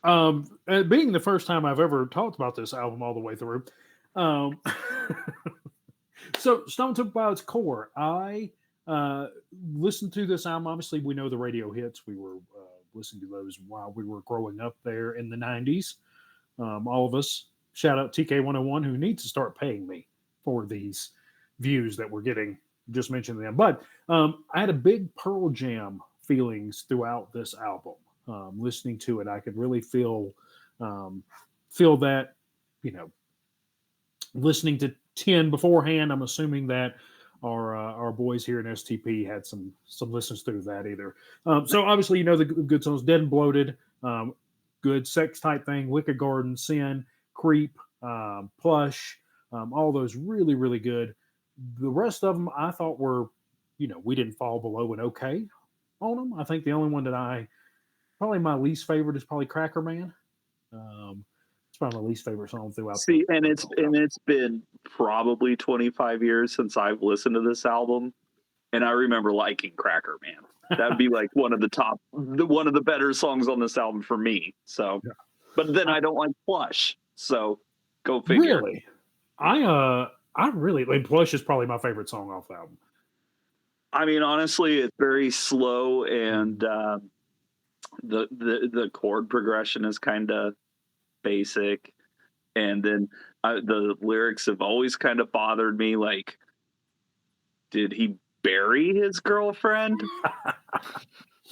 Being the first time I've ever talked about this album all the way through, um, so Stone Temple Pilots core. I listened to this album. Obviously, we know the radio hits. We were listening to those while we were growing up there in the '90s. All of us. Shout out TK101 who needs to start paying me for these views that we're getting. Just mentioning them, but I had a big Pearl Jam feelings throughout this album. Listening to it, I could really feel that, you know, listening to 10 beforehand. I'm assuming that our boys here in STP had some listens through that either. So obviously, you know, the good songs, Dead and Bloated, good sex type thing, Wicked Garden, Sin, Creep, Plush, all those really, really good. The rest of them I thought were, you know, we didn't fall below an okay on them. I think the only one that probably my least favorite is probably Cracker Man. It's probably my least favorite song throughout. See, it's been probably 25 years since I've listened to this album, and I remember liking Cracker Man. That'd be like one of the better songs on this album for me. So, yeah. But then I don't like Plush, so go figure. Really, I really like Plush is probably my favorite song off the album. I mean, honestly, it's very slow, and the chord progression is kind of basic, and then the lyrics have always kind of bothered me. Like, did he bury his girlfriend?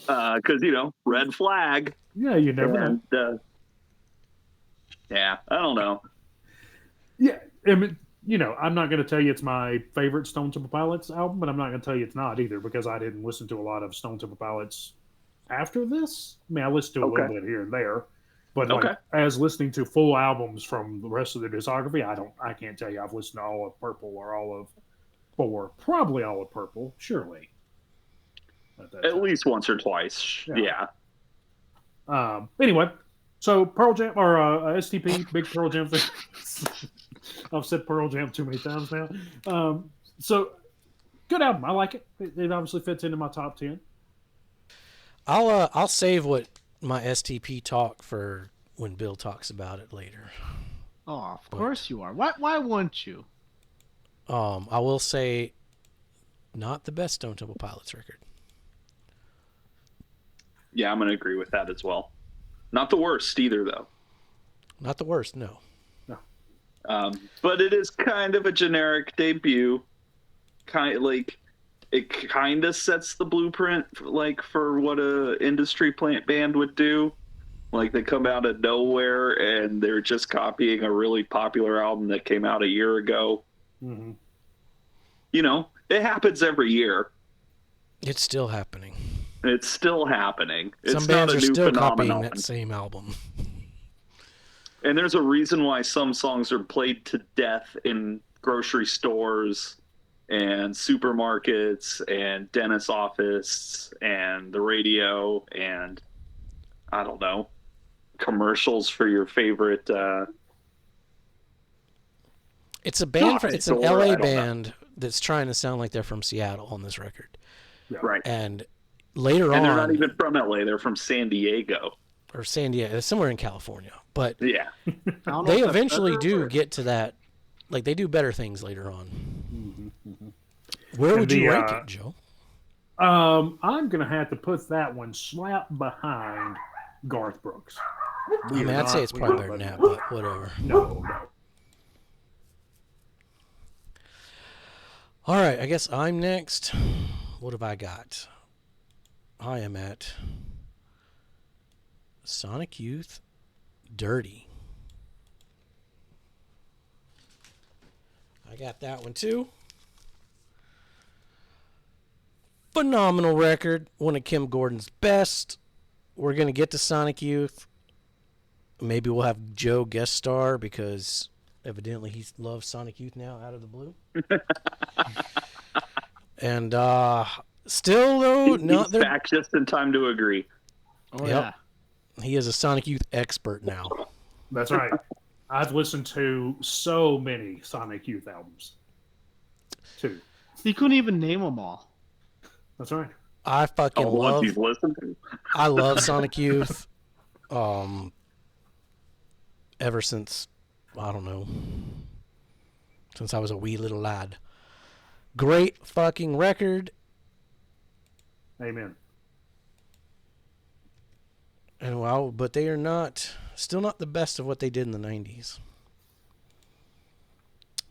Because, you know, red flag. Yeah, you never know. Yeah, I don't know. Yeah, I mean, you know, I'm not going to tell you it's my favorite Stone Temple Pilots album, but I'm not going to tell you it's not either, because I didn't listen to a lot of Stone Temple Pilots after this. I mean, I listened to a little bit here and there, but like, as listening to full albums from the rest of their discography, I can't tell you I've listened to all of Purple or all of Four, probably all of Purple, surely. At least once or twice, yeah. Anyway, so Pearl Jam or STP, big Pearl Jam thing. I've said Pearl Jam too many times now. So good album. I like it. It obviously fits into my top 10. I'll save what my STP talk for when Bill talks about it later. Oh, of course you are. Why wouldn't you? I will say, not the best Stone Temple Pilots record. Yeah, I'm going to agree with that as well. Not the worst either, though. Not the worst, no. But it is kind of a generic debut. It kind of sets the blueprint for what a industry plant band would do. Like, they come out of nowhere and they're just copying a really popular album that came out a year ago. Mm-hmm. You know, it happens every year. It's still happening. It's still happening. Some bands are still copying that same album. And there's a reason why some songs are played to death in grocery stores and supermarkets and dentist office and the radio and, I don't know, commercials for your favorite... It's a band. It's an LA band that's trying to sound like they're from Seattle on this record. Yeah. Right. And later on, they're not even from LA. They're from San Diego. Or San Diego, somewhere in California. But yeah, they eventually do get to that. Like, they do better things later on. Mm-hmm. Where would you rank it, Joe? I'm gonna have to put that one slap behind Garth Brooks. I mean, I'd say it's probably better than that, but whatever. No. All right, I guess I'm next. What have I got? I am at Sonic Youth, Dirty. I got that one too. Phenomenal record. One of Kim Gordon's best. We're going to get to Sonic Youth. Maybe we'll have Joe guest star because evidently he loves Sonic Youth now out of the blue. And still, though, he's back just in time to agree. Oh, yep. Yeah. He is a Sonic Youth expert now. That's right. I've listened to so many Sonic Youth albums, too. He couldn't even name them all. That's right. I fucking love. You've listened to. I love Sonic Youth. ever since, I don't know, since I was a wee little lad. Great fucking record. Amen. And wow, but they are still not the best of what they did in the 90s.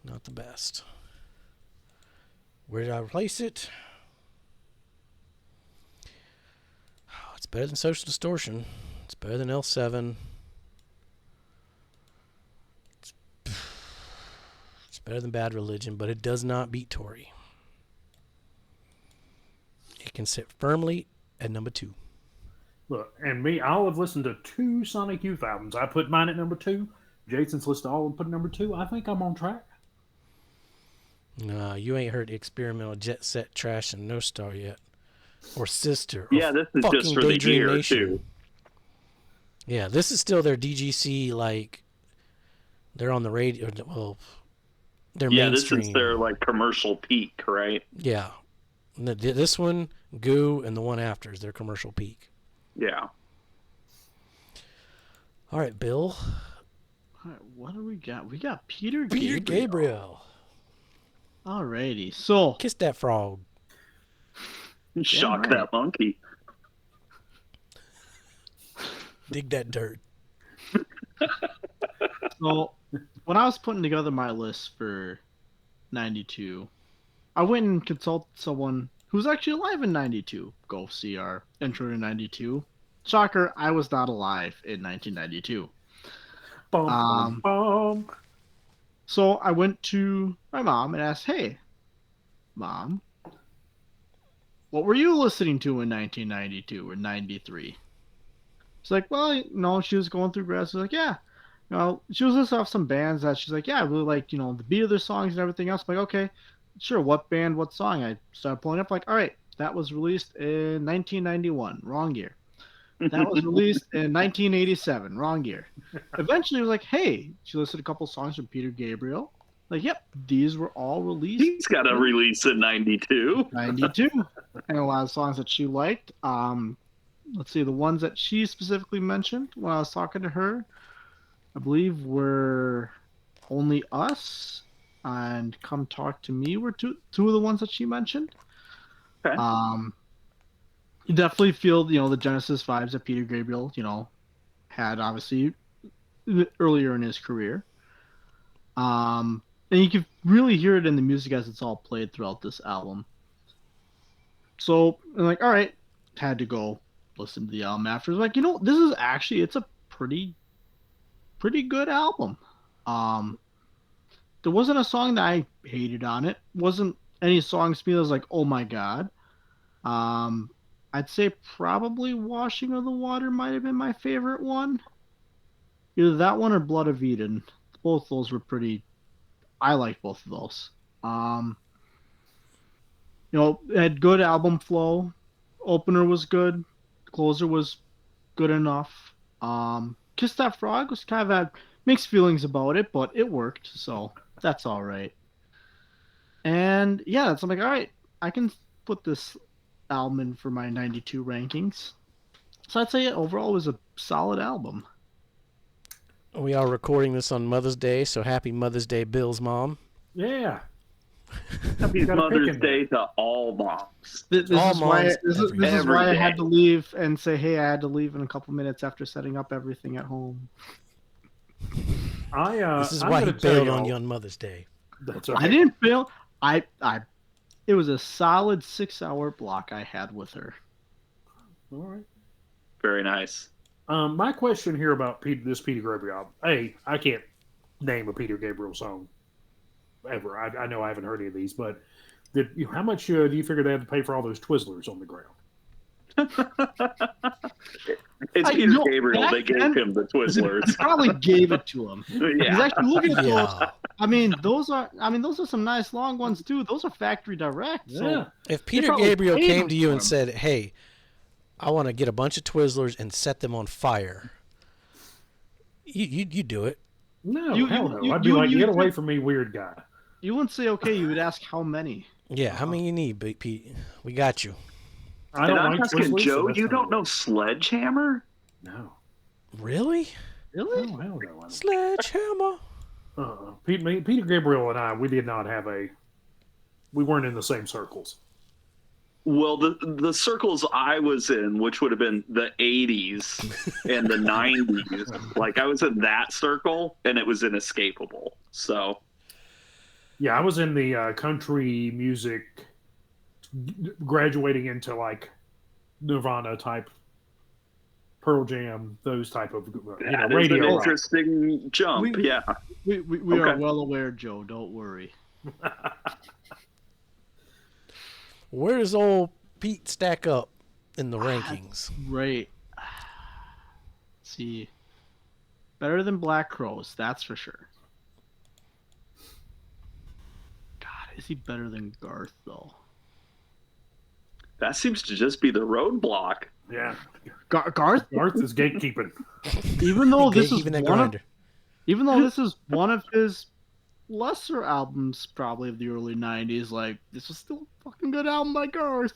Not the best. Where did I place it? Oh, it's better than Social Distortion. It's better than L7. It's better than Bad Religion, but it does not beat Tory. It can sit firmly at number 2. Look, and me, I'll have listened to 2 Sonic Youth albums. I put mine at number 2. Jason's listed all and put number 2. I think I'm on track. No, you ain't heard Experimental Jet Set Trash and No Star yet. Or Sister. Or Yeah, this is just fucking for the Daydream year, Nation. too. Yeah, this is still their DGC, like, they're on the radio, well, they're mainstream. This is their, like, commercial peak, right? Yeah. This one, Goo, and the one after is their commercial peak. Yeah. All right, Bill. All right, what do we got? We got Peter Gabriel. Alrighty, so Kiss that frog. Shock right. that monkey. Dig that dirt. So when I was putting together my list for 92, I went and consulted someone who's actually alive in 92. Go see our intro to 92. Shocker, I was not alive in 1992. Bum, bum, bum. So I went to my mom and asked, hey, Mom, what were you listening to in 1992 or 93? She's like, well, no, she was going through grad. She's like, yeah. She was listening off some bands that she's like, yeah, I really like, the beat of their songs and everything else. I'm like, okay, sure. What band, what song? I started pulling up, like, all right, that was released in 1991, wrong year. That was released in 1987, wrong year. Eventually, it was like, hey, she listed a couple songs from Peter Gabriel. Like, yep, these were all released. He's got a release in 92. 92. And a lot of songs that she liked. Let's see, the ones that she specifically mentioned when I was talking to her, I believe were Only Us and Come Talk to Me were two of the ones that she mentioned. Okay. You definitely feel, the Genesis vibes that Peter Gabriel, had obviously earlier in his career. And you can really hear it in the music as it's all played throughout this album. So I'm like, all right, had to go listen to the album after. Like, this is actually, it's a pretty good album. There wasn't a song that I hated on it. Wasn't any songs to me that was like, oh my God. I'd say probably Washing of the Water might have been my favorite one. Either that one or Blood of Eden. Both of those were I liked both of those. It had good album flow. Opener was good. Closer was good enough. Kiss That Frog was kind of had mixed feelings about it, but it worked, so that's all right. And yeah, so I'm like, all right, I can put this album in for my 92 rankings. So I'd say overall it was a solid album. We are recording this on Mother's Day, so happy Mother's Day, Bill's mom. Yeah. Happy Mother's Day to all moms. This All is why, moms this is every why I day. had to leave and say, hey, I had to leave in a couple minutes after setting up everything at home. This is I'm why he gonna tell bailed y'all- on you on Mother's Day. That's right. I didn't feel it was a solid 6-hour block I had with her. All right. Very nice. My question here about this Peter Gabriel album. A, I can't name a Peter Gabriel song ever. I know I haven't heard any of these, but how much do you figure they had to pay for all those Twizzlers on the ground? It's Peter Gabriel. They gave him the I Twizzlers. probably gave it to him. He's Yeah. actually looking at those. Yeah. Those are some nice long ones too. Those are factory direct. So Yeah. If Peter probably Gabriel paid came him to you for and them. said, hey, I want to get a bunch of Twizzlers and set them on fire, you do it. No, You- hell no. you- I'd be you- like, you- get away from me, weird guy. you wouldn't say okay. You would ask how many. Yeah, how many you need, Big Pete? We got you. I And don't I'm like asking Twizzlers, so Joe, that's you fine. don't know Sledgehammer? No. Really? Really? Oh, hell no. I don't. Sledgehammer. Peter Gabriel and I, we did not have we weren't in the same circles. Well, the circles I was in, which would have been the 80s and the 90s, like I was in that circle, and it was inescapable. So, yeah, I was in the country music, graduating into like Nirvana type, Pearl Jam, those type of that is radio an rock. interesting jump. Yeah. We Okay. are well aware, Joe. Don't worry. Where does old Pete stack up in the rankings? Right. See, better than Black Crows, that's for sure. God, is he better than Garth though? That seems to just be the roadblock. Yeah, Garth, Garth is gatekeeping. even though this is Even a one of, grinder. even though this is one of his lesser albums, probably of the early '90s, like this was still a fucking good album by Garth.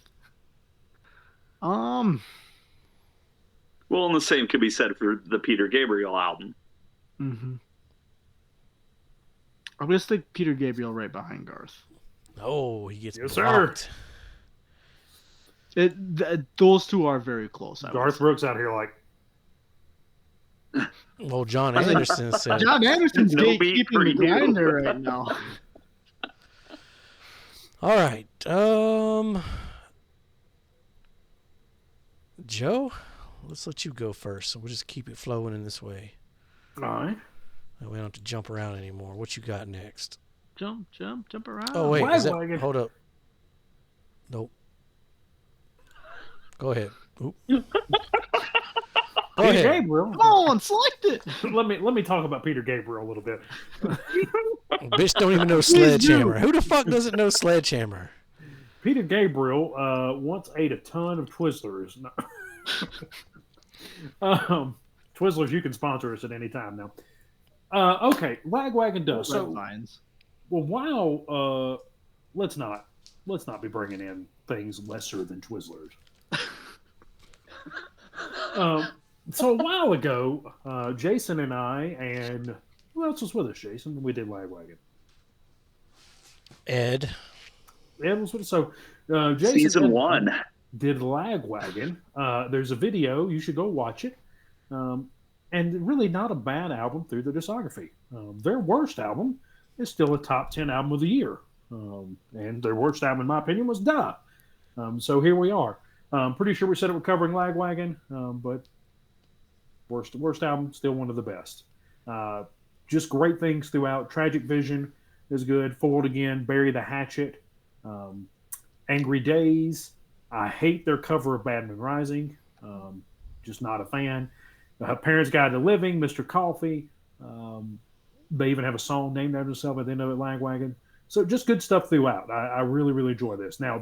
Well, and the same could be said for the Peter Gabriel album. Mm-hmm. I'm gonna stick Peter Gabriel right behind Garth. Oh, he gets Yes, blocked. Those two are very close. I would Garth say. Brooks out here like, Well, John Anderson said. John Anderson's No beat for gatekeeping the you. grinder right now. All right. Joe, let's let you go first. So we'll just keep it flowing in this way. all right. We don't have to jump around anymore. What you got next? Jump around. Oh, wait. Is that, Lagwagon. hold up. Nope. Go ahead. Oop. Go Peter ahead. Gabriel. Come on, select it. let me talk about Peter Gabriel a little bit. Bitch don't even know Sledgehammer. Who the fuck doesn't know Sledgehammer? Peter Gabriel once ate a ton of Twizzlers. Twizzlers, you can sponsor us at any time now. Okay, Lagwagon does. So, Vines. well, wow. Let's not be bringing in things lesser than Twizzlers. So a while ago, Jason and I, and who else was with us, Jason? We did Lagwagon. Ed. Ed was with us. So Jason Season Ed 1. did Lagwagon. There's a video. You should go watch it. And really not a bad album through the discography. Their worst album is still a top 10 album of the year. And their worst album, in my opinion, was Duh. So here we are. Pretty sure we said it was covering Lagwagon, but worst album, still one of the best. Just great things throughout. Tragic Vision is good. Foiled Again, Bury the Hatchet, Angry Days. I hate their cover of Bad Moon Rising. Just not a fan. Parents Guide to Living, Mr. Coffee. They even have a song named after themselves at the end of it, Lagwagon. So just good stuff throughout. I really, really enjoy this. Now,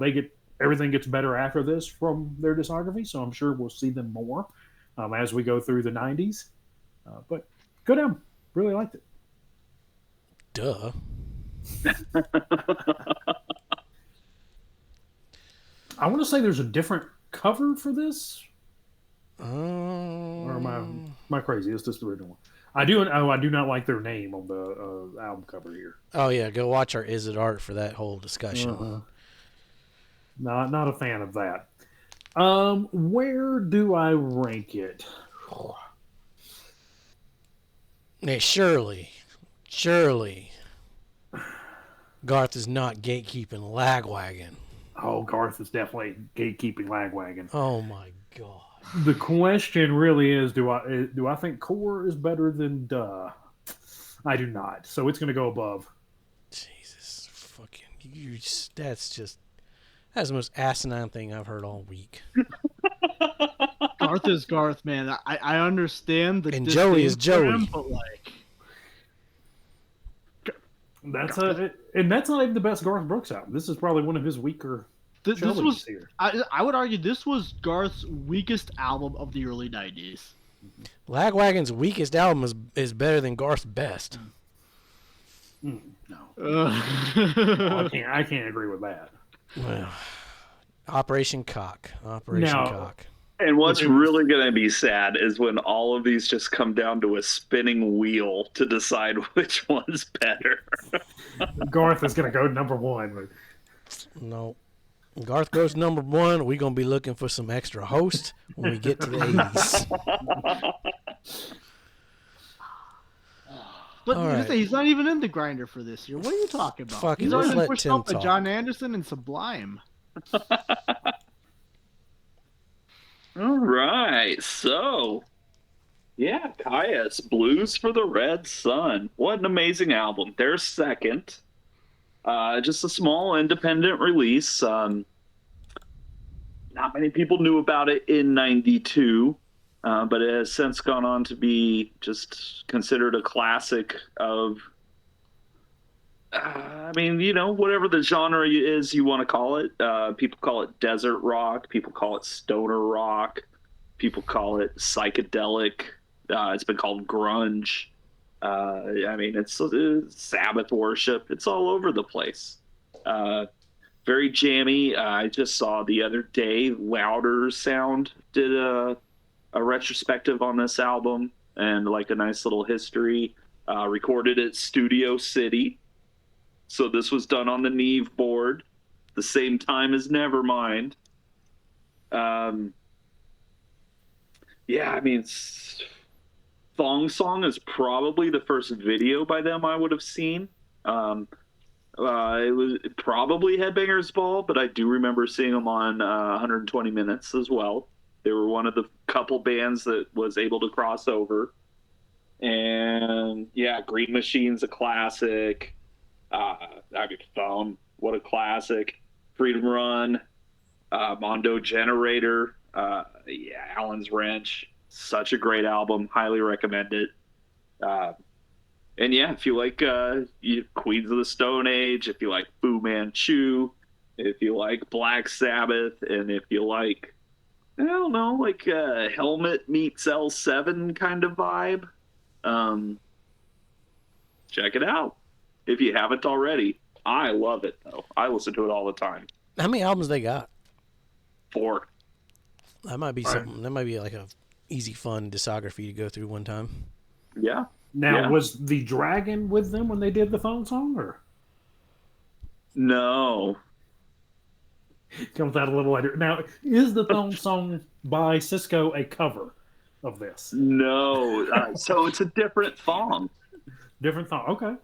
everything gets better after this from their discography, so I'm sure we'll see them more as we go through the 90s. But good album. Really liked it. Duh. I want to say there's a different cover for this. Or Um, am I crazy? Is this the original one? I do not like their name on the album cover here. oh, yeah. Go watch our Is It Art for that whole discussion. Not a fan of that. Where do I rank it? Hey, surely, Garth is not gatekeeping Lagwagon. Oh, Garth is definitely gatekeeping Lagwagon. Oh my god. The question really is: do I think Core is better than Duh? I do not. So it's going to go above. Jesus, fucking that's the most asinine thing I've heard all week. Garth is Garth, man. I understand the And Joey is disdain for Joey. him, but like And that's not even the best Garth Brooks album. This is probably one of his weaker. this trilogies was here. I would argue this was Garth's weakest album of the early '90s. Lagwagon's weakest album is better than Garth's best. No, Uh, I can't agree with that. Well, Operation Cock. Operation Now- Cock. And what's really going to be sad is when all of these just come down to a spinning wheel to decide which one's better. Garth is going to go number one. But... No. Garth goes number one. We're going to be looking for some extra hosts when we get to the 80s. But All you right. say he's not even in the grinder for this year. What are you talking about? Fuck it, He's let's already let pushed Tim up to talk. John Anderson and Sublime. All right, so yeah, Caius, Blues for the Red Sun. What an amazing album. Their second, just a small independent release. Not many people knew about it in '92, but it has since gone on to be just considered a classic of. I mean, you know, whatever the genre is you want to call it. People call it desert rock. People call it stoner rock. People call it psychedelic. It's been called grunge. I mean, it's Sabbath worship. It's all over the place. Very jammy. I just saw the other day Louder Sound did a retrospective on this album and like a nice little history. Recorded at Studio City. So this was done on the Neve board, the same time as Nevermind. Yeah, I mean, Thong Song is probably the first video by them I would have seen. It was probably Headbangers Ball, but I do remember seeing them on 120 Minutes as well. They were one of the couple bands that was able to cross over. And yeah, Green Machine's a classic. I mean, Phone, what a classic. Freedom Run, Mondo Generator, yeah, Allen's Wrench, such a great album. Highly recommend it. And yeah, if you like Queens of the Stone Age, if you like Fu Manchu, if you like Black Sabbath, and if you like, I don't know, like Helmet meets L7 kind of vibe, check it out. If you haven't already. I love it, though. I listen to it all the time. How many albums they got? 4. That might be something. That might be like a easy, fun discography to go through one time. Yeah. Now, was the Dragon with them when they did the Thong Song, or no? Comes out a little later. Now, is the Thong Song by Cisco a cover of this? No. So it's a different thong. Different thong. Okay.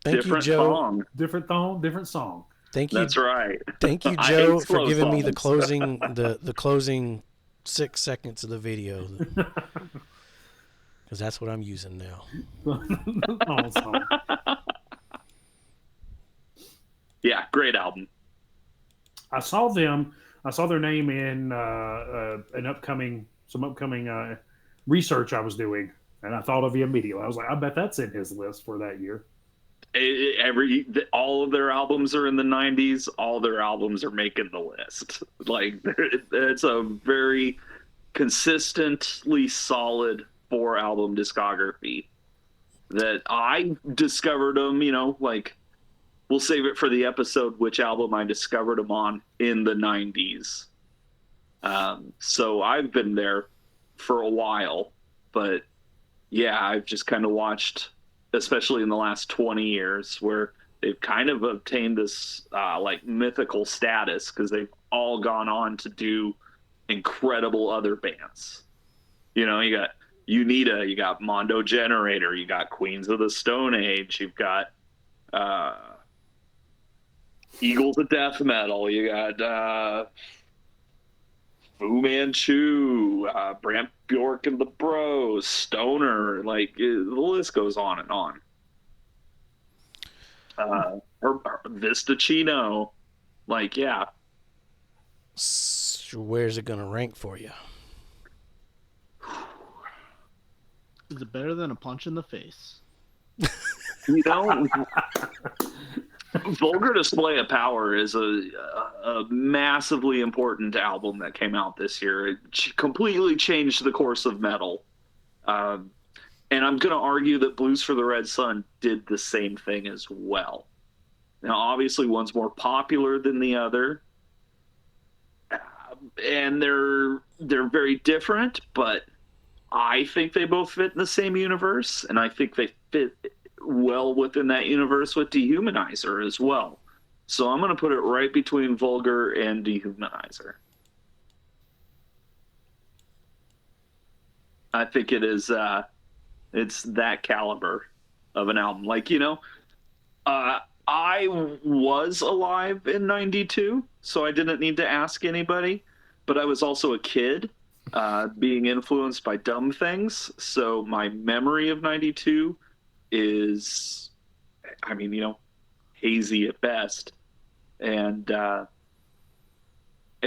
Thank you, Joe. Different thong, different song. Thank you. That's right. Thank you, Joe, for giving me the closing, the closing 6 seconds of the video, because that's what I'm using now. Thong song. Yeah, great album. I saw them. I saw their name in some upcoming research I was doing, and I thought of you immediately. I was like, I bet that's in his list for that year. All of their albums are in the 90s. All their albums are making the list. Like, it's a very consistently solid 4-album discography that I discovered them, you know, like, we'll save it for the episode which album I discovered them on in the 90s. So I've been there for a while, but yeah, I've just kind of watched, especially in the last 20 years, where they've kind of obtained this like mythical status because they've all gone on to do incredible other bands. You know, you got Unita, you got Mondo Generator, you got Queens of the Stone Age, you've got Eagles of Death Metal, you got Fu Manchu, Brant Bjork and the Bros, Stoner, like the list goes on and on. Vista Chino, like, yeah. So where's it gonna rank for you? Is it better than a punch in the face? You know, Vulgar Display of Power is a massively important album that came out this year. It completely changed the course of metal. And I'm going to argue that Blues for the Red Sun did the same thing as well. Now, obviously, one's more popular than the other. and they're very different, but I think they both fit in the same universe, and I think they fit well within that universe with Dehumanizer as well. So I'm going to put it right between Vulgar and Dehumanizer. I think it is it's that caliber of an album. Like, I was alive in 92, so I didn't need to ask anybody, but I was also a kid being influenced by dumb things. So my memory of 92 is, hazy at best. And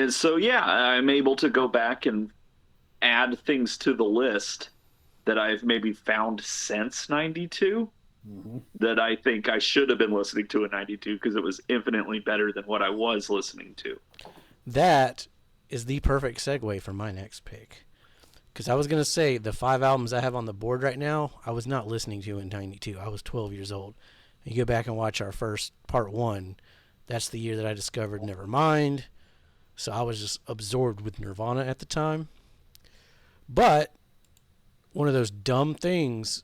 so, yeah, I'm able to go back and add things to the list that I've maybe found since 92 that I think I should have been listening to in 92 because it was infinitely better than what I was listening to. That is the perfect segue for my next pick. Because I was going to say the 5 albums I have on the board right now, I was not listening to in 92. I was 12 years old. You go back and watch our first part 1. That's the year that I discovered Nevermind. So I was just absorbed with Nirvana at the time. But one of those dumb things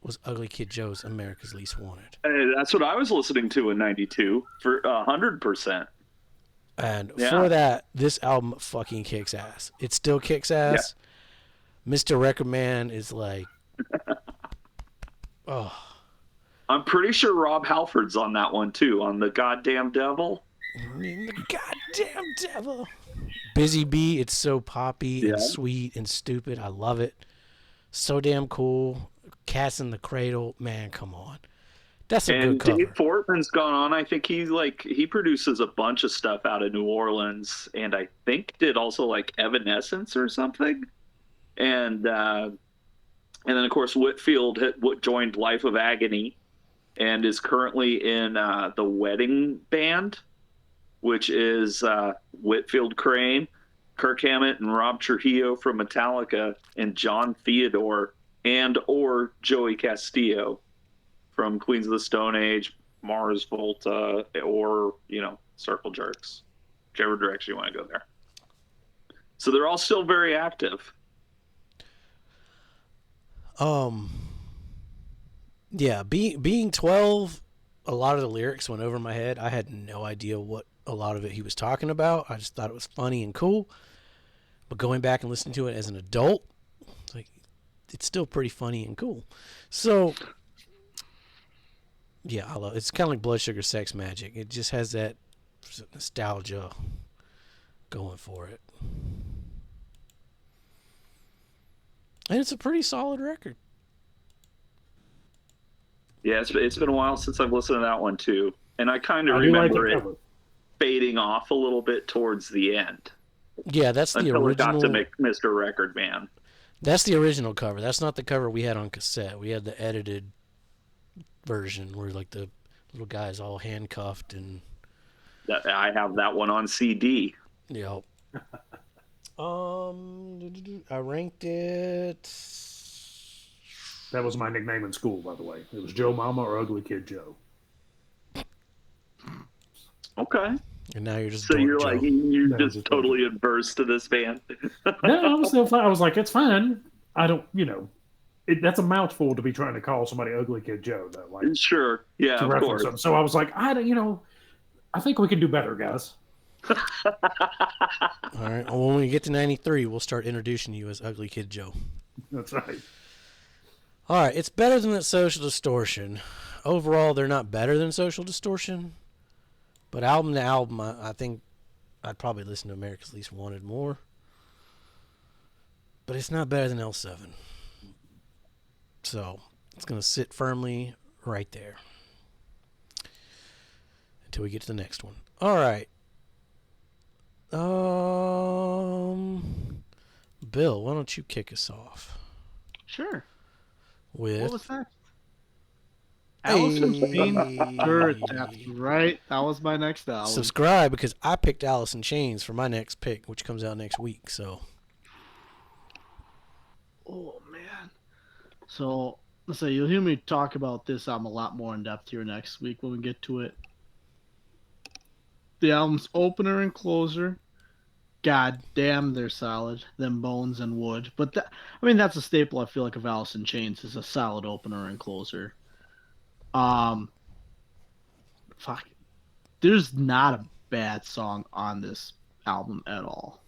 was Ugly Kid Joe's America's Least Wanted. That's what I was listening to in 92 for 100%. And for that, this album fucking kicks ass. It still kicks ass. Yeah. Mr. Record Man is like, oh. I'm pretty sure Rob Halford's on that one too, on The Goddamn Devil. The Goddamn Devil. Busy Bee, it's so poppy and sweet and stupid. I love it. So damn cool. Cats in the Cradle, man, come on. That's a good cover. Dave Fortman's gone on. I think he produces a bunch of stuff out of New Orleans, and I think did also like Evanescence or something. And then of course Whitfield joined Life of Agony, and is currently in the Wedding Band, which is Whitfield Crane, Kirk Hammett, and Rob Trujillo from Metallica, and John Theodore or Joey Castillo from Queens of the Stone Age, Mars Volta, or, Circle Jerks, whichever direction you want to go there. So they're all still very active. Yeah, being 12, a lot of the lyrics went over my head. I had no idea what a lot of it he was talking about. I just thought it was funny and cool. But going back and listening to it as an adult, it's still pretty funny and cool. So, yeah, I love it. It's kind of like Blood Sugar Sex Magic. It just has that nostalgia going for it. And it's a pretty solid record. Yeah, it's been a while since I've listened to that one too. And I kind of remember it fading off a little bit towards the end. Yeah, that's the original. Until it got to make Mr. Record Man. That's the original cover. That's not the cover we had on cassette. We had the edited version where like the little guy's all handcuffed and. I have that one on CD. Yep. I ranked it. That was my nickname in school, by the way. It was Joe Mama or Ugly Kid Joe. Okay. And now you're just. So you're Joe. You're just totally adverse to this band. No, I was still fine. I was like, it's fine. I don't, that's a mouthful to be trying to call somebody Ugly Kid Joe, though. Like, sure, yeah, of course. Them. So I was like, I think we can do better, guys. All right. Well, when we get to 93, we'll start introducing you as Ugly Kid Joe. That's right. All right. It's better than that Social Distortion. Overall, they're not better than Social Distortion. But album to album, I think I'd probably listen to America's Least Wanted more. But it's not better than L7. So it's going to sit firmly right there until we get to the next one. All right. Bill, why don't you kick us off? Sure. With what was that? Alice in Chains. Sure, that's right. That was my next album. Subscribe because I picked Alice in Chains for my next pick, which comes out next week. So. Oh man. So let's say you'll hear me talk about this album a lot more in depth here next week when we get to it. The album's opener and closer God damn, they're solid. Them Bones and Wood. But that's a staple. I feel like of Alice in Chains is a solid opener and closer. Fuck. There's not a bad song on this album at all.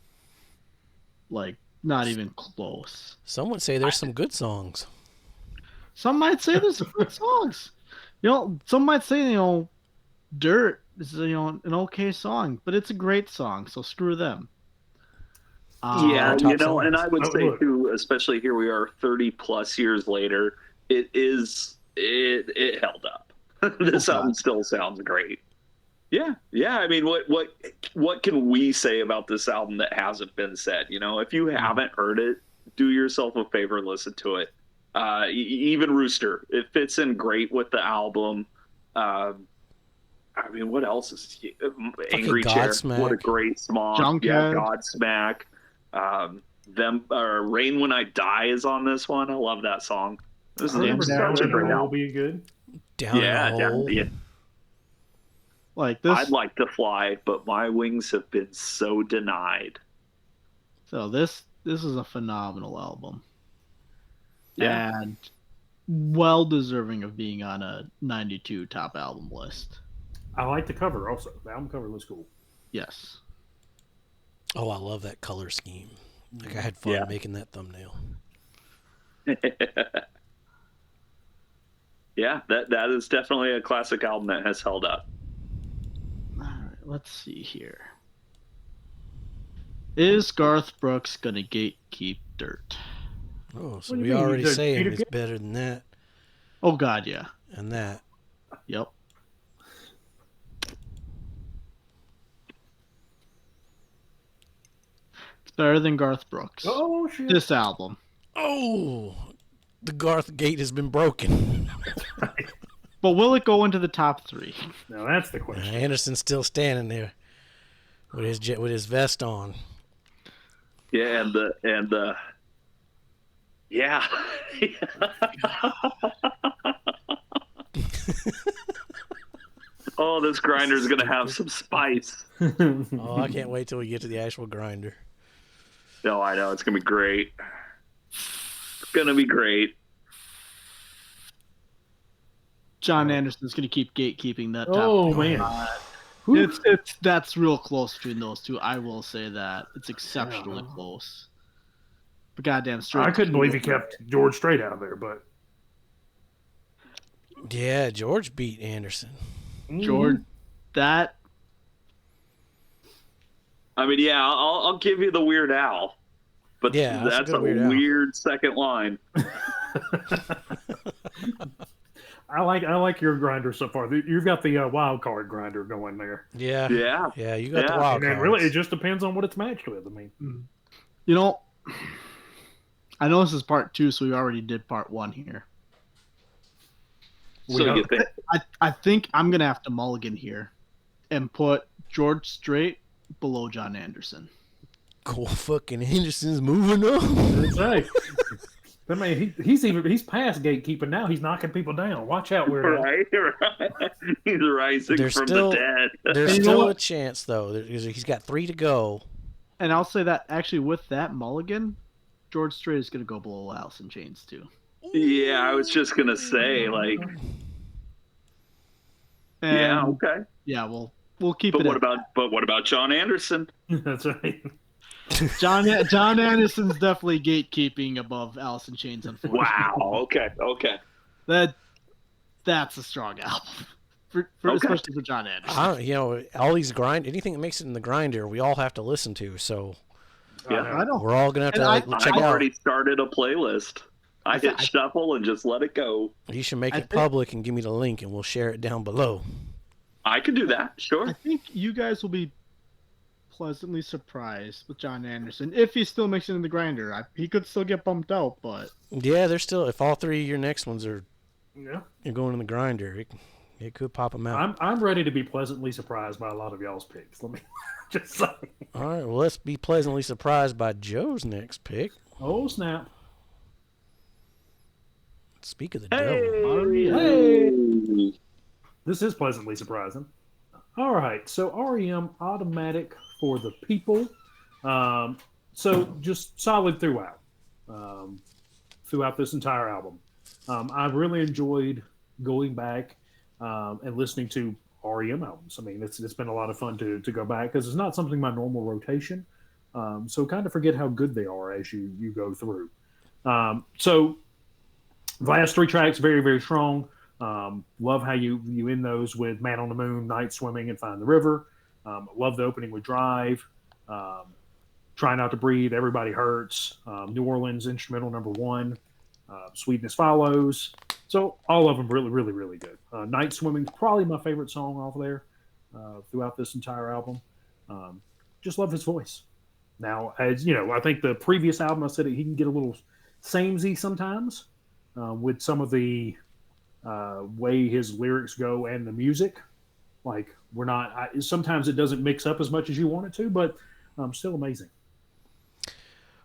Like, not even close. Some would say there's some good songs. Some might say there's some good songs. Some might say, Dirt is, an okay song, but it's a great song, so screw them. Yeah, top and I would songs. say too, especially here we are 30 plus years later, it held up. This album still sounds great. Yeah. I mean, what can we say about this album that hasn't been said? If you haven't heard it, do yourself a favor and listen to it. Even Rooster, it fits in great with the album. I mean, what else is Angry Chair? Godsmack. What a great song! Junkhead. Godsmack. Rain When I Die is on this one. I love that song. This is Remember such Down a in the great Hole album. being good. Down in the hole. Yeah. Like this. I'd like to fly, but my wings have been so denied. So this is a phenomenal album. Yeah. And well deserving of being on a 92 top album list. I like the cover also. The album cover looks cool. Yes. Oh, I love that color scheme. Like, I had fun making that thumbnail. Yeah, that is definitely a classic album that has held up. All right, let's see here. Is Garth Brooks gonna gatekeep Dirt? Oh, so What do we you mean? already He's a saying Peter it's better than that Oh God, yeah. and that. Yep. It's better than Garth Brooks. Oh shit! This album. Oh, the Garth gate has been broken. But will it go into the top 3? Now that's the question. Anderson's still standing there with his vest on. Yeah, and the yeah. Oh, this grinder's gonna have some spice. Oh, I can't wait till we get to the actual grinder. No, I know it's gonna be great. It's gonna be great. John Anderson's gonna keep gatekeeping that top. Oh 3. man, That's real close between those two. I will say that it's exceptionally close. But goddamn straight. I couldn't believe he kept George Strait out of there, but Yeah, George beat Anderson. George. That I mean, yeah, I'll give you the Weird Al, but Yeah, that's a that's good a Weird Al. weird second line. I like your grinder so far. You've got the wild card grinder going there, Yeah. Yeah. Yeah, you got the Yeah. wild and then cards. really it just depends on what it's matched with. I mean, I know this is part 2, so we already did part 1 here. So you think? I think I'm gonna have to mulligan here, and put George Strait below John Anderson. Cool fucking Anderson's moving up. that's right. I mean, he's past gatekeeping now. He's knocking people down. Watch out, Weird Al. Right. He's rising There's from still- the dead. There's And you know still what? a chance, though. He's got 3 to go. And I'll say that actually with that mulligan, George Strait is gonna go below Alice in Chains too. Yeah, I was just gonna say, like, And yeah, okay. yeah, we'll keep But it. what about John Anderson? That's right. John Anderson's definitely gatekeeping above Alice in Chains, unfortunately. Wow. Okay. That's a strong album, for Okay. especially for John Anderson. All these anything that makes it in the grinder, we all have to listen to. So Yeah. I know. we're all gonna have to And check I've out. already started a playlist. I hit shuffle and just let it go. You should make I it think- public and give me the link, and we'll share it down below. I can do that. I Sure. think you guys will be pleasantly surprised with John Anderson if he still makes it in the grinder. He could still get bumped out, but Yeah, there's still, if all 3 of your next ones are Yeah, you're going in the grinder, it could pop them out. I'm ready to be pleasantly surprised by a lot of y'all's picks. Let me just say. All right, well, let's be pleasantly surprised by Joe's next pick. Oh snap! Speak of the devil. Hey! This is pleasantly surprising. All right, so REM Automatic for the People. So just solid throughout, throughout this entire album. I've really enjoyed going back and listening to REM albums. I mean, it's been a lot of fun to go back because it's not something my normal rotation. So kind of forget how good they are as you go through. So the last 3 tracks, very, very strong. Love how you end those with Man on the Moon, Night Swimming, and Find the River. Love the opening with Drive. Try Not to Breathe, Everybody Hurts, New Orleans instrumental number 1, Sweetness Follows. So all of them really, really, really good. Night Swimming is probably my favorite song off there throughout this entire album. Just love his voice. Now, as you know, I think the previous album I said he can get a little samey sometimes with some of the way his lyrics go and the music. Like sometimes it doesn't mix up as much as you want it to, but still amazing.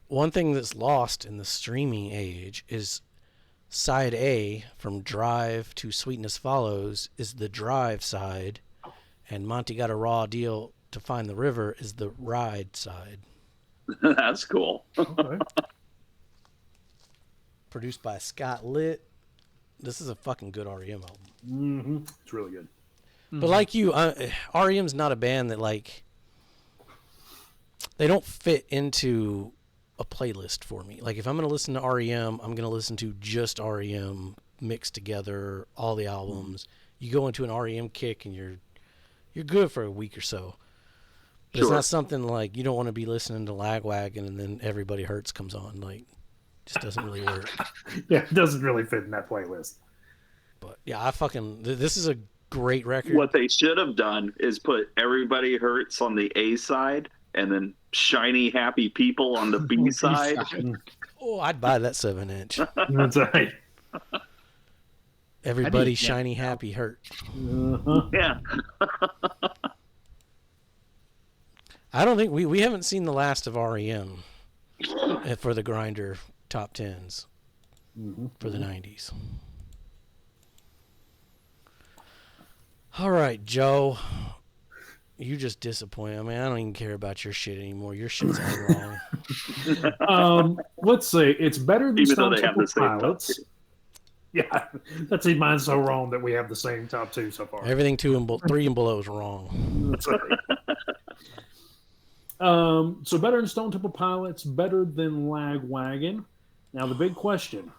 One thing that's lost in the streaming age is side A from Drive to Sweetness Follows is the Drive side, and Monty Got a Raw Deal to Find the River is the Ride side. That's cool. Okay. Produced by Scott Litt. This is a fucking good REM album. Mm-hmm. It's really good. But like you, REM's not a band that like they don't fit into a playlist for me. Like if I'm going to listen to REM, I'm going to listen to just REM mixed together, all the albums. You go into an REM kick and you're good for a week or so. But It's not something like you don't want to be listening to Lagwagon and then Everybody Hurts comes on. Like just doesn't really work. Yeah, it doesn't really fit in that playlist. But yeah, this is a great record. What they should have done is put Everybody Hurts on the A side and then Shiny Happy People on the B side. Oh, I'd buy that 7-inch. That's right. Everybody shiny, happy, hurt. Uh-huh. Yeah. I don't think we haven't seen the last of REM for the Grinder top 10s for the 90s. All right, Joe. You just disappoint. I mean, I don't even care about your shit anymore. Your shit's all wrong. Let's see. It's better than Even Stone though they have Temple the same Pilots. Yeah, that's mine's so wrong that we have the same top 2 so far. Everything 3 and below is wrong. That's right. So better than Stone Temple Pilots, better than Lagwagon. Now the big question: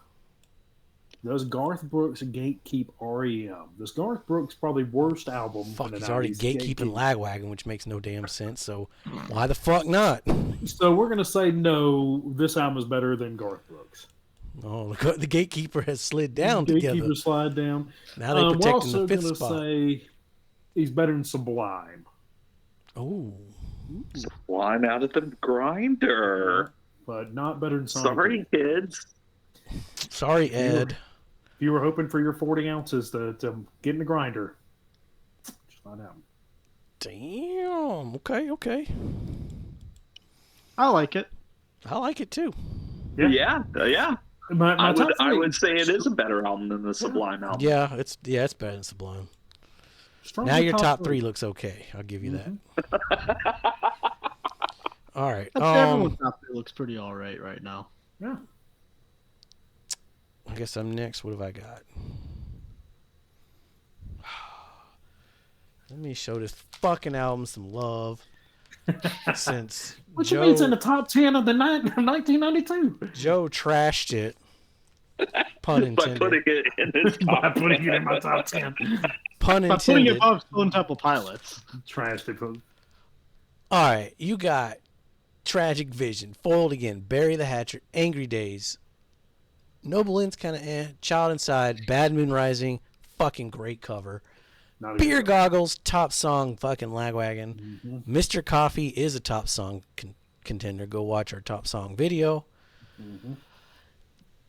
does Garth Brooks gatekeep REM? Does Garth Brooks probably worst album? Fuck, he's already gatekeeping Lagwagon, which makes no damn sense. So why the fuck not? So we're gonna say no. This album is better than Garth Brooks. Oh, the gatekeeper has slid down together. Gatekeeper slide down. Now they're protecting the 5th spot. We're also gonna say he's better than Sublime. Oh, Sublime out of the Grinder. But not better than Sonic. Sorry, kids. Sorry, Ed. If you were hoping for your 40 ounces to get in the Grinder, just not out. Damn. Okay. I like it. I like it too. Yeah. I would say it is a better album than the Sublime album. Yeah, it's better than Sublime. Strong now your top 3 looks okay. I'll give you that. All right. Everyone's top 3 looks pretty all right now. Yeah. I guess I'm next. What have I got? Let me show this fucking album some love. Since what you mean it's in the top 10 of the 1992? Joe trashed it. Pun intended. By putting it in his top By putting it in my top 10. Pun intended. By putting it above Stone Temple Pilots. Trashed it. All right, you got Tragic Vision, Foiled Again, Bury the Hatchet, Angry Days, Noble Ends kind of Child Inside, Bad Moon Rising, fucking great cover. Beer Goggles, top song, fucking Lagwagon. Mr. Coffee is a top song contender. Go watch our top song video.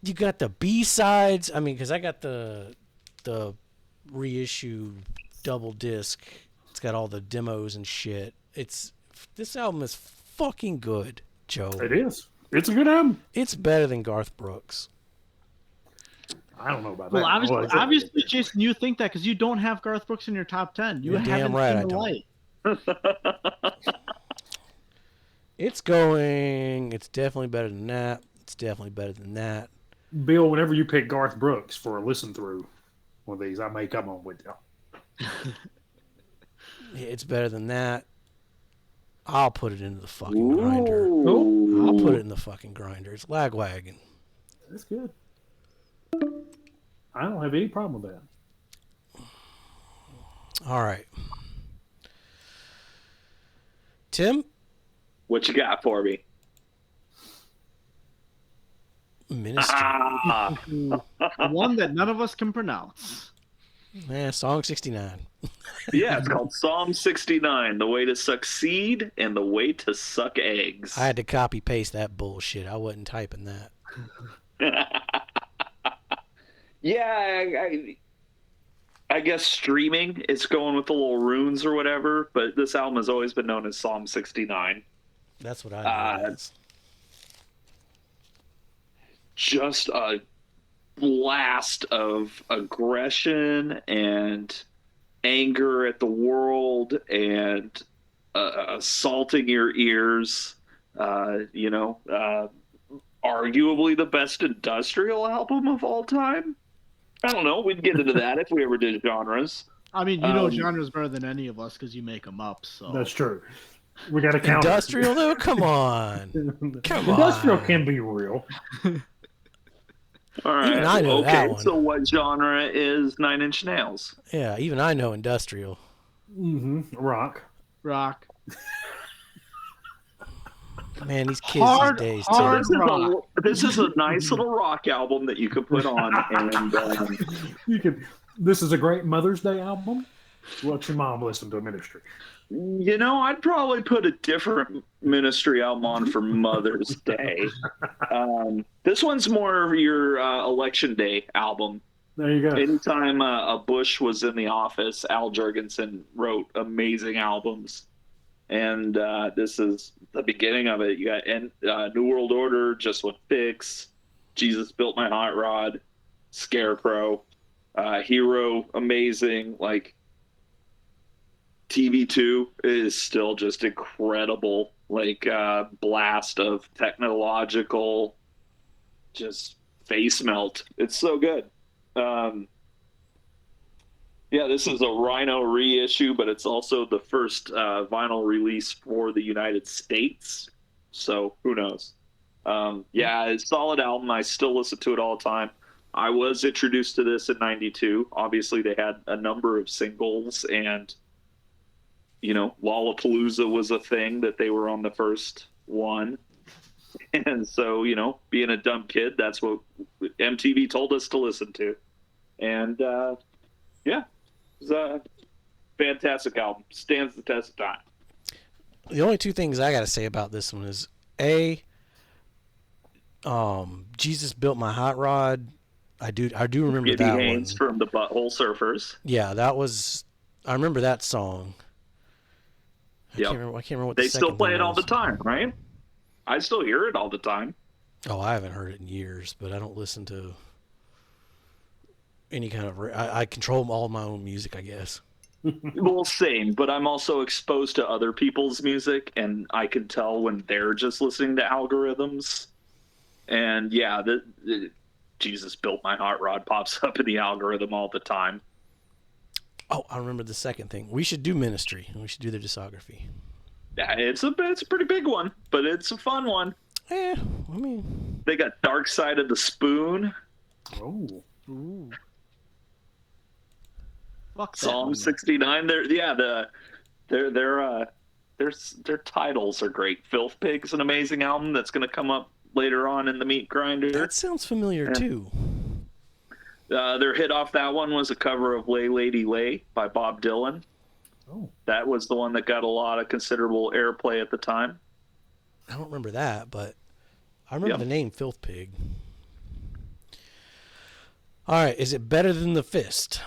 You got the B-sides. I mean, because I got the reissue double disc. It's got all the demos and shit. This album is fucking good, Joe. It is. It's a good album. It's better than Garth Brooks. I don't know about well, that. Obviously, Jason, you think that because you don't have Garth Brooks in your top 10. You You're haven't damn right seen the light. It's going. It's definitely better than that. It's definitely better than that. Bill, whenever you pick Garth Brooks for a listen through one of these, I may come on with you. It's better than that. I'll put it into the fucking grinder. Ooh. I'll put it in the fucking grinder. It's Lagwagon. That's good. I don't have any problem with that. All right. Tim? What you got for me? Ministry. One that none of us can pronounce. Song 69. Yeah, it's called Psalm 69, The Way to Succeed and the Way to Suck Eggs. I had to copy paste that bullshit. I wasn't typing that. Yeah, I guess streaming, it's going with the little runes or whatever, but this album has always been known as Psalm 69. That's what I know. Just a blast of aggression and anger at the world and assaulting your ears. Arguably the best industrial album of all time. I don't know. We'd get into that if we ever did genres. I mean, you know genres better than any of us because you make them up. So That's true. We got to count. Industrial, though? Come on. Come on. Industrial can be real. All right. Even I know that one. So what genre is Nine Inch Nails? Yeah, even I know industrial. Rock. Man, these kids these days, too. This is a nice little rock album that you could put on, and You can. This is a great Mother's Day album. Let your mom listen to Ministry. I'd probably put a different Ministry album on for Mother's Day. This one's more of your Election Day album. There you go. Anytime a Bush was in the office, Al Jurgensen wrote amazing albums. And this is the beginning of it. You got New World Order, Just What Fix, Jesus Built My Hot Rod, Scarecrow, Hero, amazing. Like, TV2 is still just incredible. Like, blast of technological, just face melt. It's so good. Yeah, this is a Rhino reissue, but it's also the first vinyl release for the United States. So who knows? Yeah, it's a solid album. I still listen to it all the time. I was introduced to this in '92. Obviously, they had a number of singles, and Lollapalooza was a thing that they were on the first one. And so, being a dumb kid, that's what MTV told us to listen to. And yeah. It's a fantastic album. Stands the test of time. The only two things I got to say about this one is, Jesus Built My Hot Rod. I do remember Gibby that Haynes one. from the Butthole Surfers. Yeah, I remember that song. I can't remember what they still play it all the time, right? I still hear it all the time. Oh, I haven't heard it in years, but I don't listen to any kind of... I control all my own music, I guess. Well, same, but I'm also exposed to other people's music, and I can tell when they're just listening to algorithms. And yeah, the Jesus Built My Hot Rod pops up in the algorithm all the time. Oh, I remember the second thing. We should do Ministry, and we should do their discography. Yeah, it's a pretty big one, but it's a fun one. I mean... They got Dark Side of the Spoon. Oh. Ooh. Fuck Psalm 69. Their titles are great. Filth Pig's an amazing album that's going to come up later on in the Meat Grinder. That sounds familiar, too. Their hit off that one was a cover of Lay Lady Lay by Bob Dylan. Oh. That was the one that got a lot of considerable airplay at the time. I don't remember that, but I remember the name Filth Pig. All right, is it better than The Fist?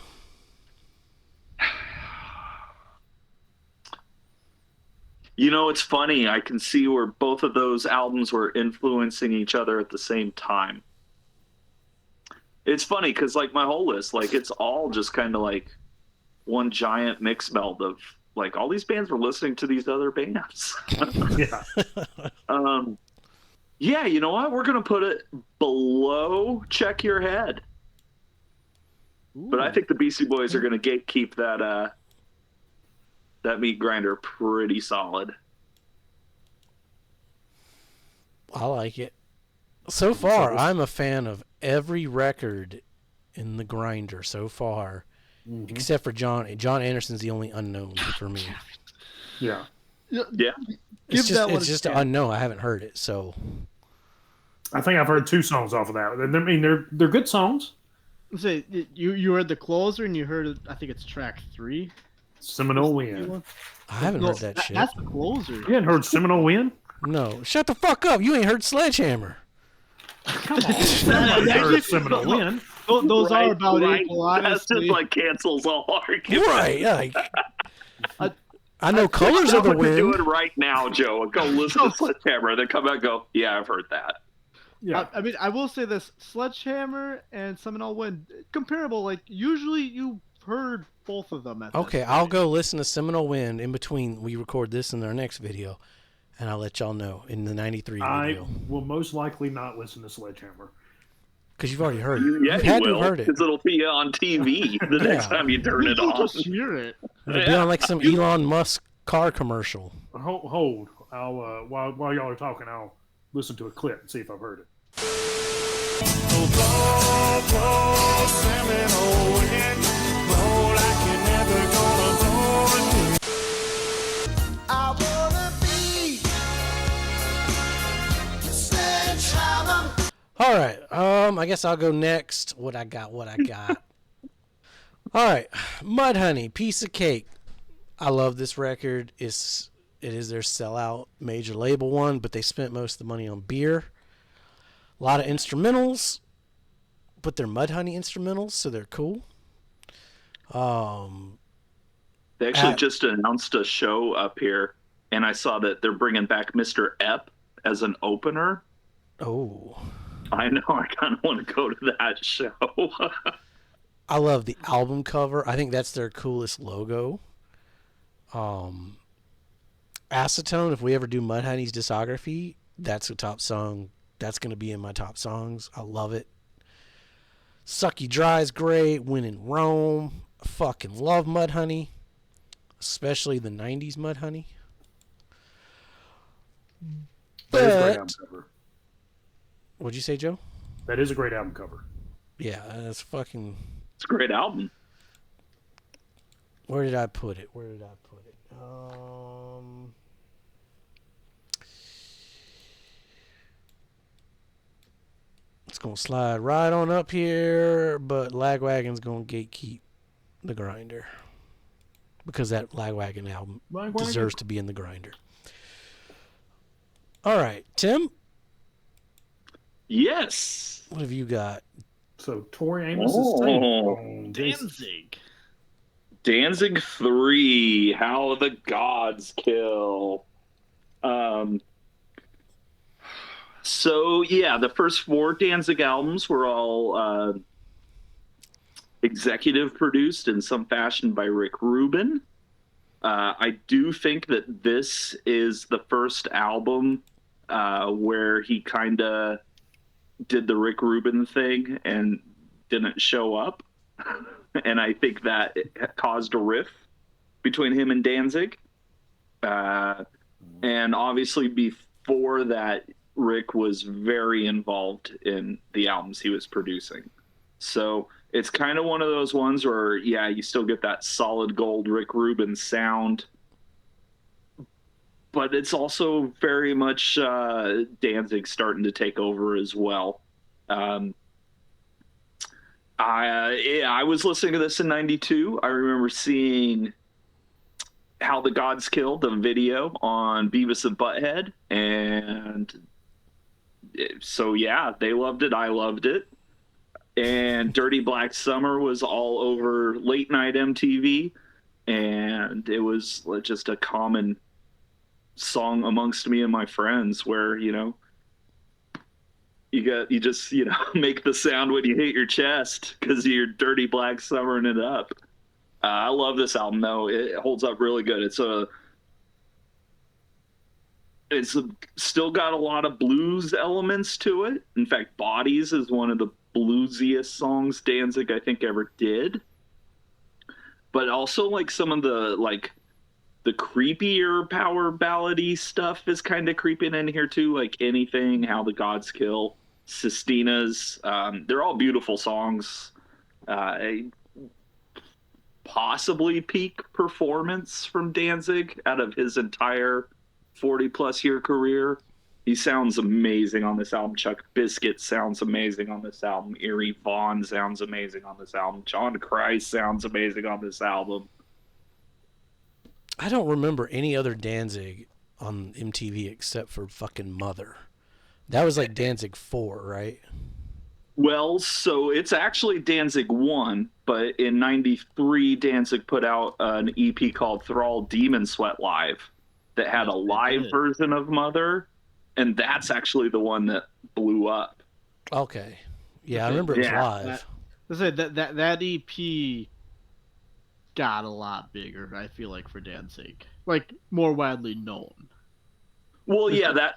It's funny. I can see where both of those albums were influencing each other at the same time. It's funny because, like, my whole list, like, it's all just kind of like one giant mix meld of, like all these bands were listening to these other bands. Yeah. Yeah, you know what? We're gonna put it below Check Your Head. But I think the Beastie Boys are gonna gatekeep that meat grinder pretty solid. I like it. So far, I'm a fan of every record in the grinder so far, except for John. John Anderson's the only unknown for me. Yeah. Yeah. It's just an unknown. I haven't heard it, so. I think I've heard 2 songs off of that. I mean, they're good songs. Say you heard the closer and you heard I think it's track 3. Seminole Wind. I haven't heard that shit. That's the closer. You hadn't heard Seminole Wind? No, shut the fuck up. You ain't heard Sledgehammer. Come on. Somebody heard Seminole Wind. Those are about right. equal, That honestly. just like cancels all argument. Right, like, I know Colors of the We do it Wind. right now, Joe. Go listen to Sledgehammer, then come out and go, yeah, I've heard that. Yeah. I mean, I will say this: Sledgehammer and Seminole Wind comparable. Like usually, you heard both of them. Okay, I'll go listen to Seminole Wind in between we record this and our next video, and I'll let y'all know in the 93 I video. will most likely not listen to Sledgehammer. Because you've already heard it. Yeah, You've you had to will, have heard it. because it'll be on TV the next time you turn it on. Just hear it. It'll be on like some Elon Musk car commercial. Hold. I'll while y'all are talking, I'll listen to a clip and see if I've heard it. All right. I guess I'll go next. What I got. All right. Mudhoney, Piece of Cake. I love this record. It is their sellout major label one, but they spent most of the money on beer. A lot of instrumentals, but they're Mudhoney instrumentals, so they're cool. They actually just announced a show up here, and I saw that they're bringing back Mr. Epp as an opener. Oh. I know, I kind of want to go to that show. I love the album cover. I think that's their coolest logo. Acetone, if we ever do Mudhoney's discography, that's a top song. That's going to be in my top songs. I love it. Sucky Dry is great. When in Rome. I fucking love Mudhoney. Especially the 90s Mudhoney. That is a great But, album cover. what'd you say, Joe? That is a great album cover. Yeah, that's fucking... It's a great album. Where did I put it? It's going to slide right on up here, but Lagwagon's going to gatekeep the grinder. Because that Lagwagon album deserves to be in the grinder. All right, Tim, Yes. what have you got? So Tori Amos is saying Danzig 3, How the Gods Kill. So, yeah, the first 4 Danzig albums were all executive produced in some fashion by Rick Rubin. I do think that this is the first album where he kind of did the Rick Rubin thing and didn't show up. And I think that it caused a rift between him and Danzig. And obviously before that, Rick was very involved in the albums he was producing. So it's kind of one of those ones where, yeah, you still get that solid gold Rick Rubin sound. But it's also very much Danzig starting to take over as well. I was listening to this in 92. I remember seeing How the Gods Killed, the video on Beavis and Butthead. And so, yeah, they loved it. I loved it. And Dirty Black Summer was all over late night MTV. And it was just a common song amongst me and my friends where, you know, you just make the sound when you hit your chest because you're Dirty Black Summering it up. I love this album though. It holds up really good. It's still got a lot of blues elements to it. In fact, Bodies is one of the bluesiest songs Danzig I think ever did. But also like some of the creepier power ballady stuff is kind of creeping in here too, like Anything, How the Gods Kill, Sistina's. They're all beautiful songs. Possibly peak performance from Danzig out of his entire 40-plus year career. He sounds amazing on this album. Chuck Biscuit sounds amazing on this album. Eerie Vaughn sounds amazing on this album. John Christ sounds amazing on this album. I don't remember any other Danzig on MTV except for fucking Mother. That was like Danzig 4, right? Well, so it's actually Danzig 1, but in 93, Danzig put out an EP called Thrall Demon Sweat Live that had a live version of Mother, and that's actually the one that blew up. Okay. Yeah, I remember it was live. That EP got a lot bigger, I feel like, for Danzig. Like, more widely known. Well, yeah, that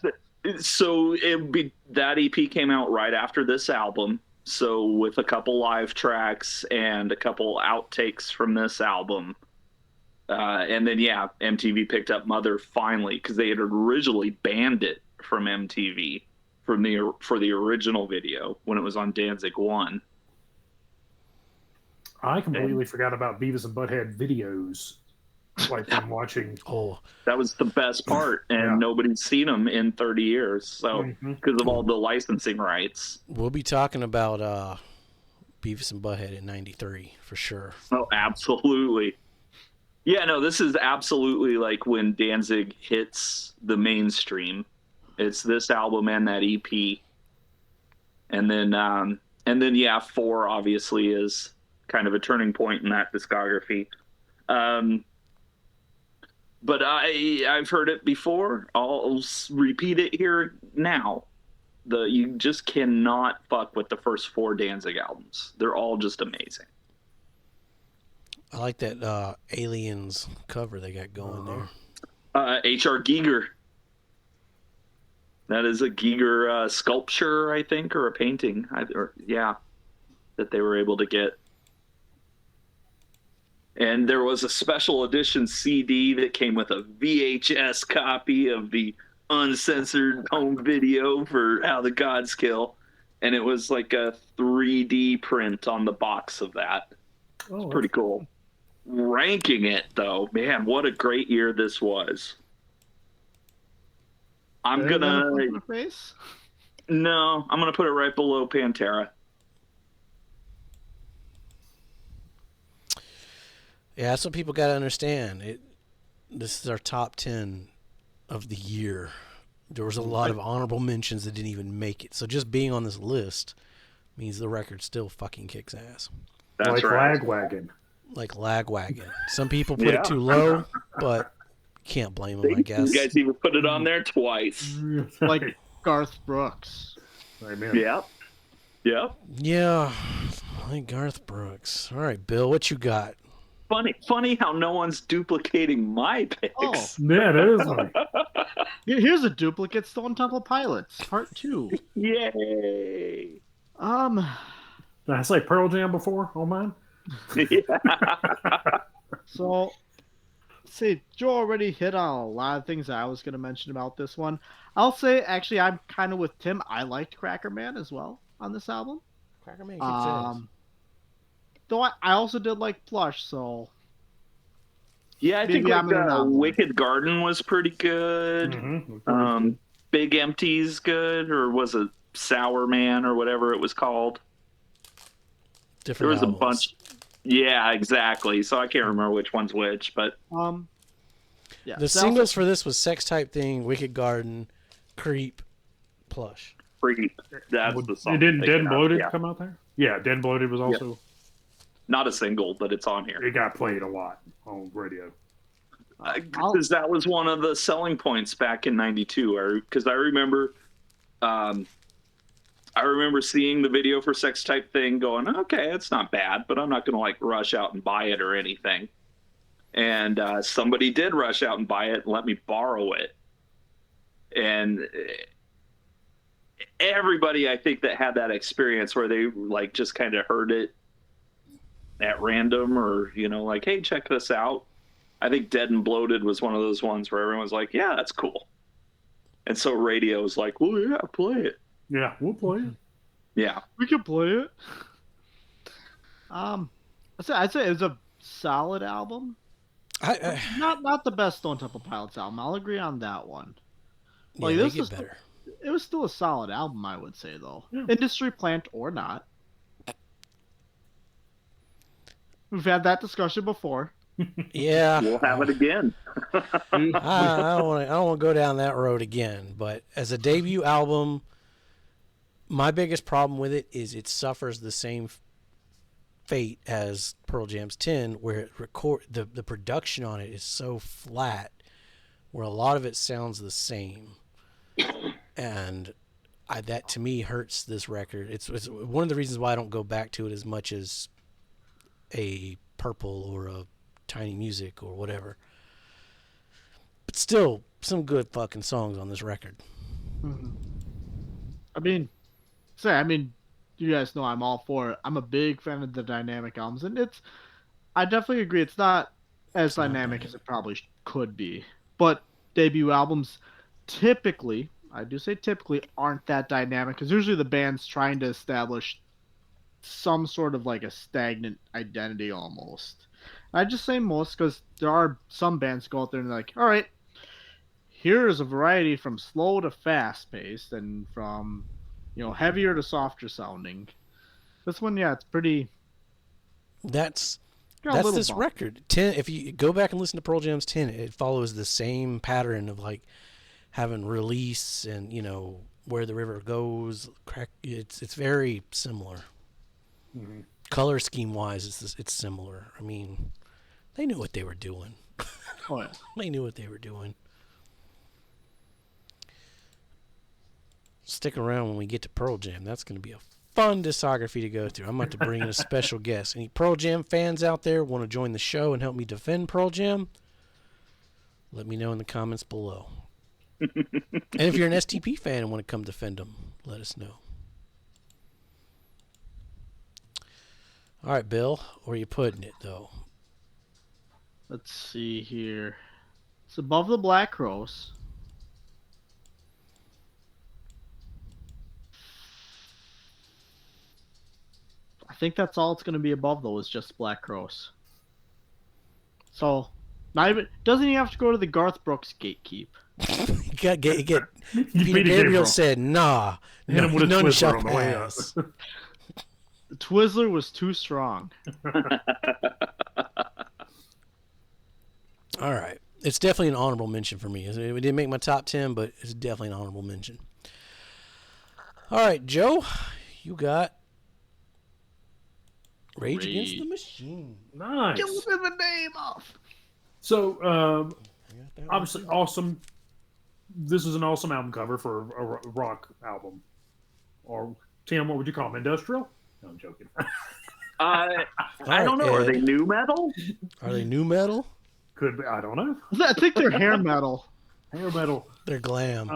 EP came out right after this album. So with a couple live tracks and a couple outtakes from this album. And then, yeah, MTV picked up Mother finally because they had originally banned it from MTV for the original video when it was on Danzig 1. I completely forgot about Beavis and Butthead videos. Like from watching. Oh, that was the best part, and nobody's seen them in 30 years. So because of all the licensing rights, we'll be talking about Beavis and Butthead in '93 for sure. Oh, absolutely. Yeah, no, this is absolutely like when Danzig hits the mainstream. It's this album and that EP, and then yeah, 4 obviously is kind of a turning point in that discography. But I've heard it before. I'll repeat it here now. You just cannot fuck with the first 4 Danzig albums. They're all just amazing. I like that Aliens cover they got going there. H.R. Giger. That is a Giger sculpture, I think, or a painting. That they were able to get. And there was a special edition CD that came with a VHS copy of the uncensored home video for How the Gods Kill. And it was like a 3D print on the box of that. It's pretty cool. Ranking it, though, man, what a great year this was. I'm going to put it right below Pantera. Yeah, that's what people got to understand. This is our top 10 of the year. There was a lot of honorable mentions that didn't even make it. So just being on this list means the record still fucking kicks ass. That's like right. Lagwagon. Like Lagwagon. Some people put it too low, but can't blame them, I guess. You guys even put it on there twice. Like Garth Brooks. Amen. Yep. Yeah, like Garth Brooks. All right, Bill, what you got? Funny how no one's duplicating my picks. Oh, Yeah, that is like, here's a duplicate: Stone Temple Pilots, Part 2. Yay! did I say Pearl Jam before on mine? So, see, Joe already hit on a lot of things that I was going to mention about this one. I'll say, actually, I'm kind of with Tim. I liked Cracker Man as well on this album. Cracker Man kicks ass. Though I also did like Plush, so... Yeah, I think Wicked Garden was pretty good. Mm-hmm. Big Empty's good, or was it Sour Man or whatever it was called? Different there was albums. A bunch. Yeah, exactly. So I can't remember which one's which, but yeah. The singles for this was Sex Type Thing, Wicked Garden, Creep, Plush. Creep. That's the song. Didn't Dead and Bloated come out there? Yeah, Dead and Bloated was also... Yeah. Not a single, but it's on here. It got played a lot on radio. Because that was one of the selling points back in '92. Because I remember I remember seeing the video for Sex Type Thing going, okay, it's not bad, but I'm not going to like rush out and buy it or anything. And somebody did rush out and buy it and let me borrow it. And everybody, I think, that had that experience where they like just kind of heard it at random, or, you know, like, hey, check this out. I think Dead and Bloated was one of those ones where everyone's like, yeah, that's cool. And so radio was like, well, yeah, play it. Yeah, we'll play it. Yeah. We can play it. I'd say it was a solid album. Not the best Stone Temple Pilots album. I'll agree on that one. Yeah, Like, they this get is better. It was still a solid album, I would say, though. Yeah. Industry plant or not. We've had that discussion before. Yeah. We'll have it again. I don't want to go down that road again. But as a debut album, my biggest problem with it is it suffers the same fate as Pearl Jam's 10, where the production on it is so flat, where a lot of it sounds the same, and that to me hurts this record. It's one of the reasons why I don't go back to it as much as a Purple or a Tiny Music or whatever. But still, some good fucking songs on this record. Mm-hmm. I mean, you guys know I'm all for it. I'm a big fan of the dynamic albums, and I definitely agree. It's not as dynamic as it probably could be, but debut albums typically, I do say typically, aren't that dynamic, because usually the band's trying to establish some sort of like a stagnant identity almost. I just say most because there are some bands go out there and they're like, all right, here's a variety from slow to fast paced and from, you know, heavier to softer sounding. This one, yeah, it's pretty. That's got this bump. record. 10. If you go back and listen to Pearl Jam's 10, it follows the same pattern of like having release and, you know, where the river goes. It's very similar. Mm-hmm. Color scheme wise, it's similar. I mean, they knew what they were doing. Oh yeah. They knew what they were doing. Stick around when we get to Pearl Jam. That's going to be a fun discography to go through. I'm about to bring in a special guest. Any Pearl Jam fans out there want to join the show and help me defend Pearl Jam? Let me know in the comments below. And if you're an STP fan and want to come defend them, let us know. All right, Bill, where are you putting it, though? Let's see here. It's above the Black Rose. I think that's all it's going to be above, though, is just Black Rose. So, doesn't he have to go to the Garth Brooks gatekeep? Peter Peter Gabriel said, nah, Hit him with a none Twizzler shall on the way up. pass. The Twizzler was too strong. All right. It's definitely an honorable mention for me. It didn't make my top 10, but it's definitely an honorable mention. All right, Joe, you got Rage Against the Machine. Nice. Get the name off. So, obviously, awesome. This is an awesome album cover for a rock album. Or, Tim, what would you call them? Industrial? No, I'm joking. I don't know. Are they new metal? Are they new metal? Could be. I don't know. I think they're hair metal. Hair metal. They're glam.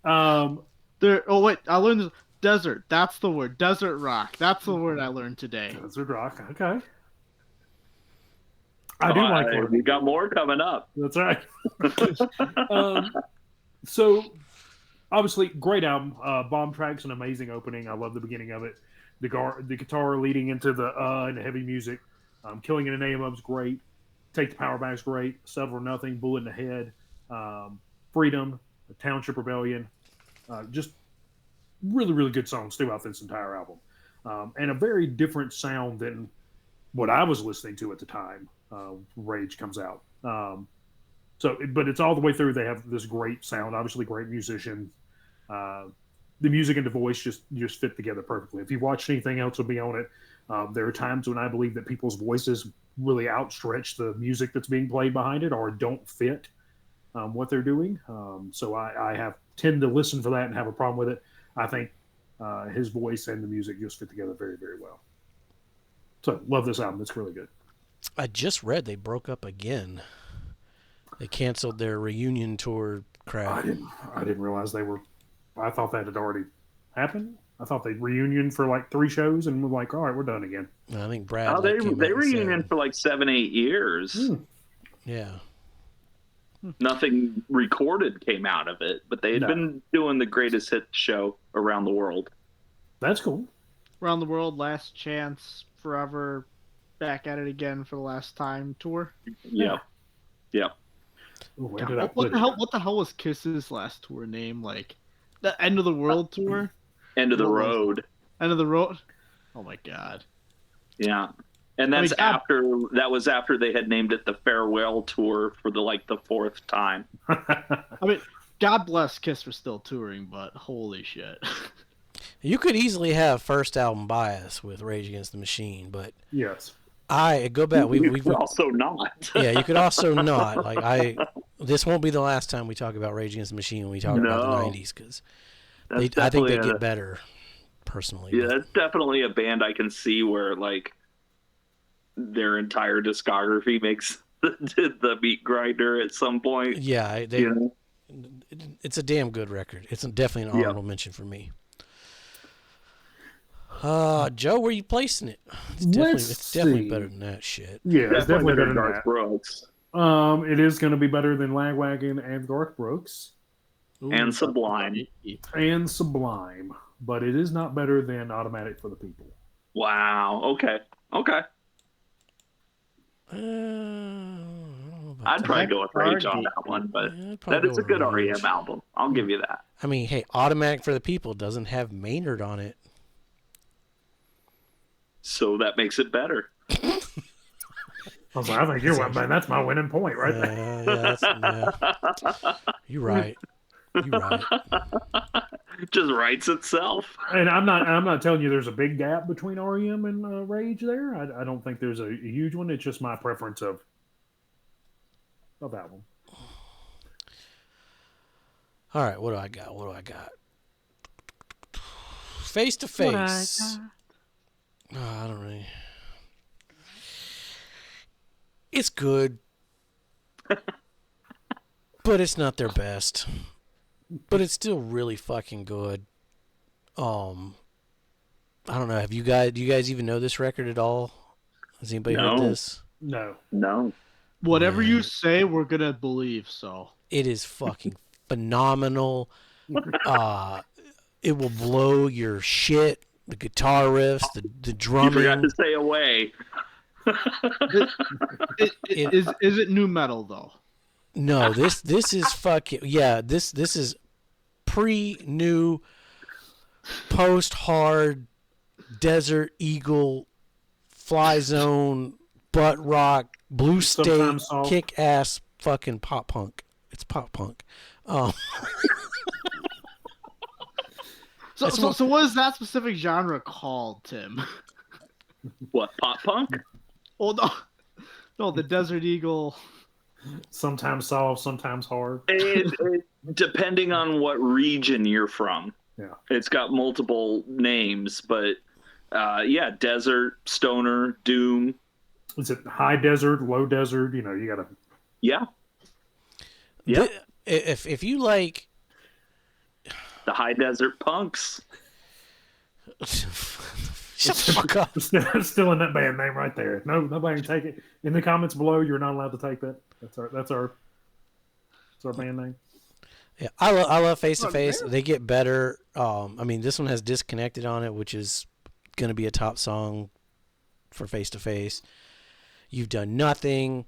They're. Oh wait, I learned this. Desert. That's the word. Desert rock. That's the word I learned today. Desert rock. Okay. I do like that. We got more coming up. That's right. So, obviously, great album. Bomb Track's an amazing opening. I love the beginning of it. The guitar leading into the and the heavy music. Killing in the Name of's great. Take the Power Back's great. Settle for Nothing. Bullet in the Head. Freedom. The Township Rebellion. Just really, really good songs throughout this entire album. And a very different sound than what I was listening to at the time. Rage comes out. But it's all the way through. They have this great sound. Obviously, great musician. The music and the voice just fit together perfectly. If you watch anything else, will be on it. There are times when I believe that people's voices really outstretch the music that's being played behind it, or don't fit what they're doing. So I have tend to listen for that and have a problem with it. I think his voice and the music just fit together very, very well. So love this album. It's really good. I just read they broke up again. They canceled their reunion tour crap. I didn't realize they were. I thought that had already happened. I thought they reunion for like 3 shows and were like, all right, we're done again. I think Brad. Oh, they reunion for like 7-8 years. Yeah. Nothing recorded came out of it, but they had been doing the greatest hit show around the world. That's cool. Around the World, Last Chance, Forever, Back at It Again for the Last Time tour. Yeah. Ooh, what the hell was Kiss's last tour name? Like the End of the World tour? End of the Road. End of the Road? Oh my god. Yeah. And that was after they had named it the Farewell Tour for the 4th time. I mean, God bless Kiss for still touring, but holy shit. You could easily have first album bias with Rage Against the Machine, but yes. I go back. We could also not. Yeah, you could also not. This won't be the last time we talk about Rage Against the Machine when we talk about the 90s, because I think they get better, personally. Yeah, that's definitely a band I can see where their entire discography makes the meat grinder at some point. Yeah, it's a damn good record. It's definitely an honorable mention for me. Joe, where are you placing it? It's definitely better than that shit. Yeah, it's definitely better than Garth that. Brooks. It is going to be better than Lagwagon and Garth Brooks. And Sublime. And Sublime. But it is not better than Automatic for the People. Wow. Okay. I'd probably go with Rage on that one, but that is a good REM album. I'll give you that. I mean, hey, Automatic for the People doesn't have Maynard on it. So that makes it better. I was like, I think you're one, man. That's my winning point right there. You're right. It just writes itself. And I'm not telling you there's a big gap between REM and Rage there. I don't think there's a huge one. It's just my preference of album. All right, what do I got? Face to Face. I don't really. It's good, but it's not their best. But it's still really fucking good. I don't know. Do you guys even know this record at all? Has anybody heard this? No. Whatever you say, we're gonna believe. So it is fucking phenomenal. It will blow your shit. The guitar riffs, the drumming. You forgot to say away. Is it new metal though? No, this is fucking This is pre-new, post-hard, Desert Eagle, Fly Zone, butt rock, blue state, kick-ass fucking pop punk. It's pop punk. So what is that specific genre called, Tim? What, pop punk? Oh no, the Desert Eagle. Sometimes soft, sometimes hard. Depending on what region you're from. Yeah. It's got multiple names, but desert, stoner, doom. Is it high desert, low desert? You gotta. Yeah. If you like the high desert punks. Shut the fuck up. It's still in that band name right there. No, nobody can take it. In the comments below, you're not allowed to take that. That's our band name. Yeah, I love Face to Face. They get better. This one has Disconnected on it, which is going to be a top song for Face to Face. You've Done Nothing,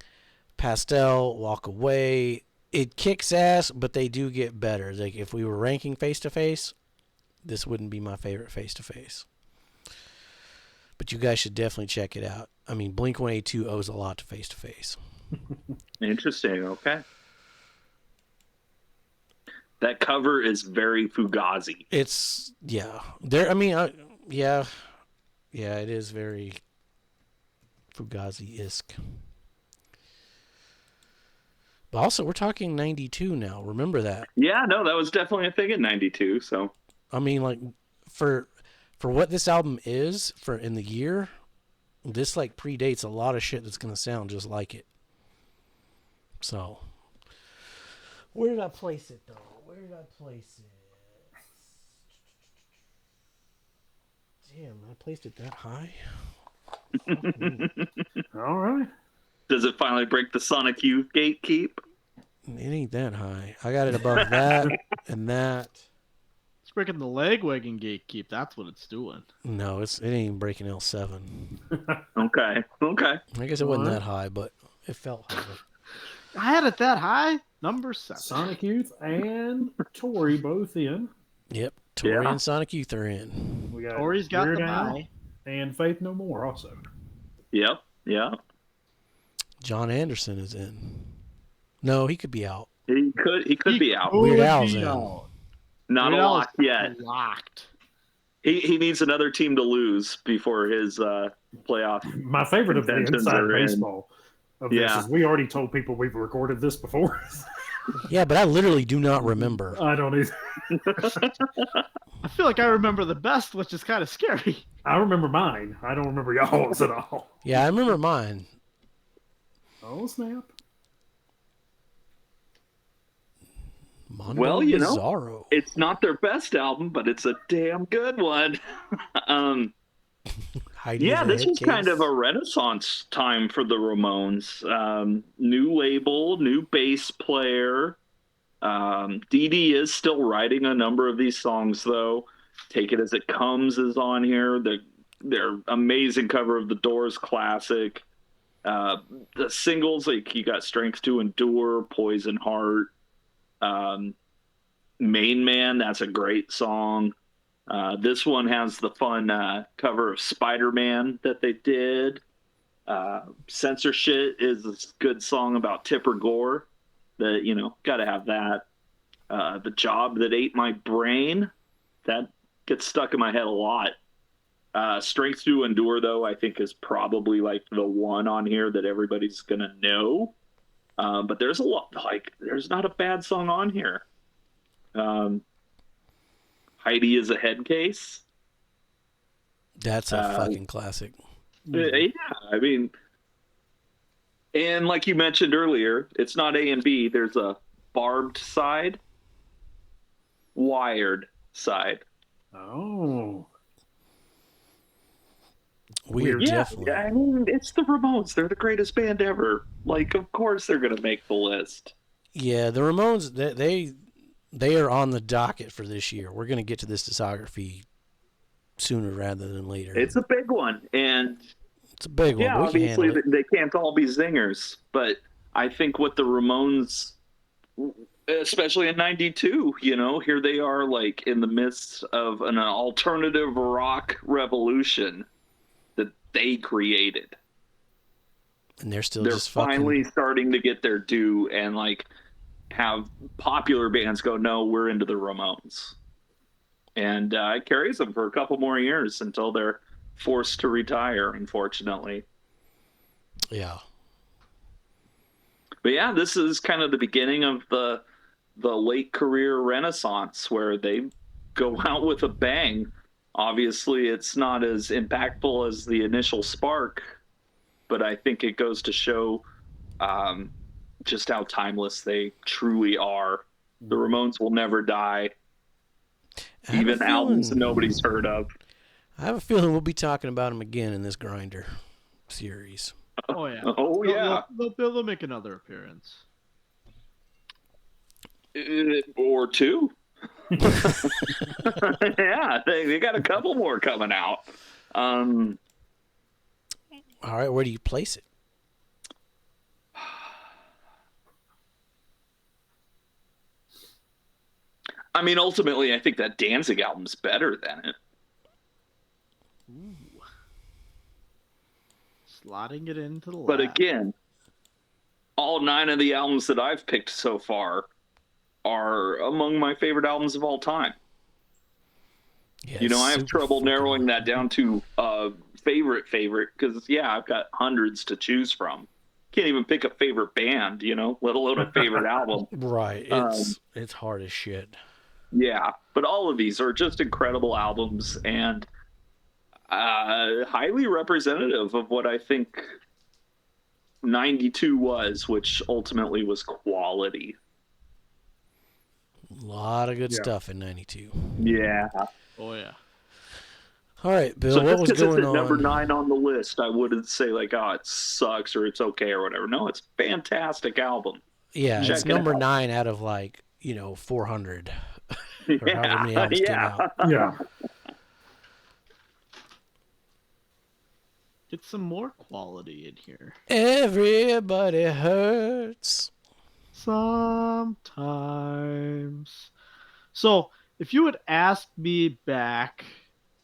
Pastel, Walk Away. It kicks ass, but they do get better. Like if we were ranking Face to Face, this wouldn't be my favorite Face to Face. But you guys should definitely check it out. I mean, Blink-182 owes a lot to Face to Face. Interesting. Okay. That cover is very Fugazi. It's it is very Fugazi-esque. Also, we're talking 92 now. Remember that. Yeah, no, that was definitely a thing in 92. So, I mean, like, for what this album is for in the year, this like predates a lot of shit that's gonna sound just like it. So, where did I place it though? Where did I place it? Damn, I placed it that high. All right. does it finally break the Sonic Youth gatekeep? It ain't that high. I got it above that and that. It's breaking the leg wagging gatekeep. That's what it's doing. No, it ain't even breaking L7. Okay. I guess it wasn't that high, but it felt high. I had it that high. Number 7. Sonic Youth and Tori both in. Yep, Tori Yeah. and Sonic Youth are in. We got Tori's got Weird the Al bye. and Faith No More also. Yep. John Anderson is in. No, he could be out. He could be out. Weird could Al's be in. out. Not Weird a Al lock is yet. Locked. He needs another team to lose before his playoff. My favorite of the Contentions inside are in. baseball of this Yeah. is we already told people we've recorded this before. Yeah, but I literally do not remember. I don't either. I feel like I remember the best, which is kind of scary. I remember mine. I don't remember y'all's at all. Yeah, I remember mine. Oh, snap. Mondo Well, you know, Bizarro. It's not their best album, but it's a damn good one. Heidi Yeah, is a this head was case. kind of a renaissance time for the Ramones. New label, new bass player. Dee Dee is still writing a number of these songs, though. Take It As It Comes is on here. Their amazing cover of the Doors classic. The singles, like you got Strength to Endure, Poison Heart. Main Man, that's a great song. This one has the fun cover of Spider-Man that they did. Censorship is a good song about Tipper Gore. That, you know, got to have that. The Job That Ate My Brain, that gets stuck in my head a lot. Strength to Endure, though, I think is probably like the one on here that everybody's gonna know. But there's a lot, like, there's not a bad song on here. Heidi Is a Head Case. That's a fucking classic. Yeah, I mean, and like you mentioned earlier, it's not A and B. There's a barbed side, wired side. Oh. Weird, Yeah, definitely. I mean, it's the Ramones. They're the greatest band ever. Like, of course they're gonna make the list. Yeah, the Ramones, they are on the docket for this year. We're going to get to this discography sooner rather than later. It's a big one, and It's a big one. yeah, But we can obviously handle it. they can't all be zingers. But I think what the Ramones, especially in '92, you know, here they are, like in the midst of an alternative rock revolution that they created. And they're still They're just finally fucking... starting to get their due and like have popular bands go, no, we're into the Ramones. And it carries them for a couple more years until they're forced to retire, unfortunately. Yeah. But yeah, this is kind of the beginning of the late career renaissance where they go out with a bang. Obviously, it's not as impactful as the initial spark, but I think it goes to show just how timeless they truly are. The Ramones will never die. I have a Even albums that feeling- nobody's heard of. I have a feeling we'll be talking about them again in this Grinder series. Oh yeah. Oh, yeah. They'll make another appearance. Or two. Yeah, they got a couple more coming out. All right, where do you place it? I mean, ultimately, I think that Danzig album's better than it. Ooh. Slotting it into the But lap. again, all 9 of the albums that I've picked so far are among my favorite albums of all time. Yeah, You know, I have super trouble fucking- narrowing that down to favorite, because, yeah, I've got hundreds to choose from. can't even pick a favorite band, let alone a favorite album. Right. It's hard as shit. Yeah, but all of these are just incredible albums and highly representative of what I think 92 was, which ultimately was quality. A lot of good stuff in 92. Yeah. Oh yeah. All right, Bill, So what was just because going it's on? at number 9 on the list, I wouldn't say like, oh, it sucks or it's okay or whatever. No, it's a fantastic album. Yeah, Check it's it number out. 9 out of 400 or however many albums came out. Yeah. Get some more quality in here. Everybody hurts. Sometimes. So, if you had asked me back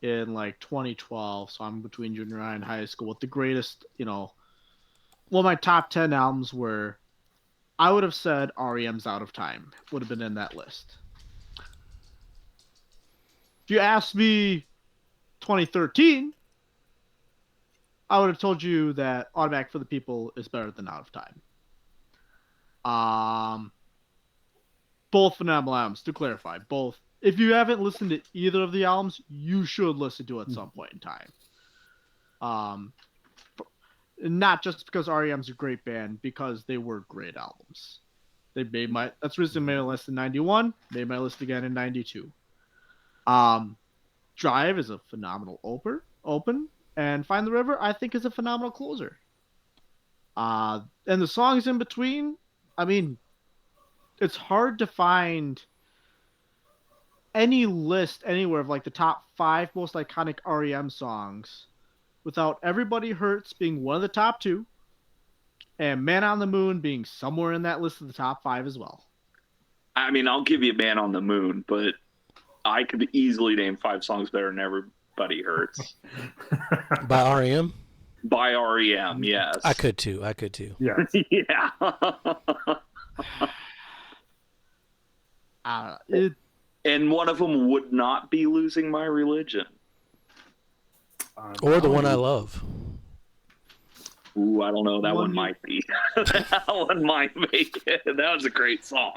in 2012, so I'm between junior high and high school, what the greatest, my top 10 albums were, I would have said REM's Out of Time would have been in that list. If you asked me 2013, I would have told you that Automatic for the People is better than Out of Time. Both phenomenal albums, to clarify. Both. If you haven't listened to either of the albums, you should listen to it at some point in time. Not just because REM's a great band, because they were great albums. That's the reason they made my list in 91, made my list again in 92. Drive is a phenomenal open, and Find the River, I think, is a phenomenal closer. And the songs in between, I mean, it's hard to find any list anywhere of the top 5 most iconic REM songs without Everybody Hurts being one of the top 2 and Man on the Moon being somewhere in that list of the top 5 as well. I mean, I'll give you Man on the Moon, but I could easily name 5 songs better than Everybody Hurts. By REM? By REM, yes. I could too. Yeah. Yeah. And one of them would not be Losing My Religion. Or The One I Love. Ooh, I don't know. That one might be. That one might make it. That was a great song.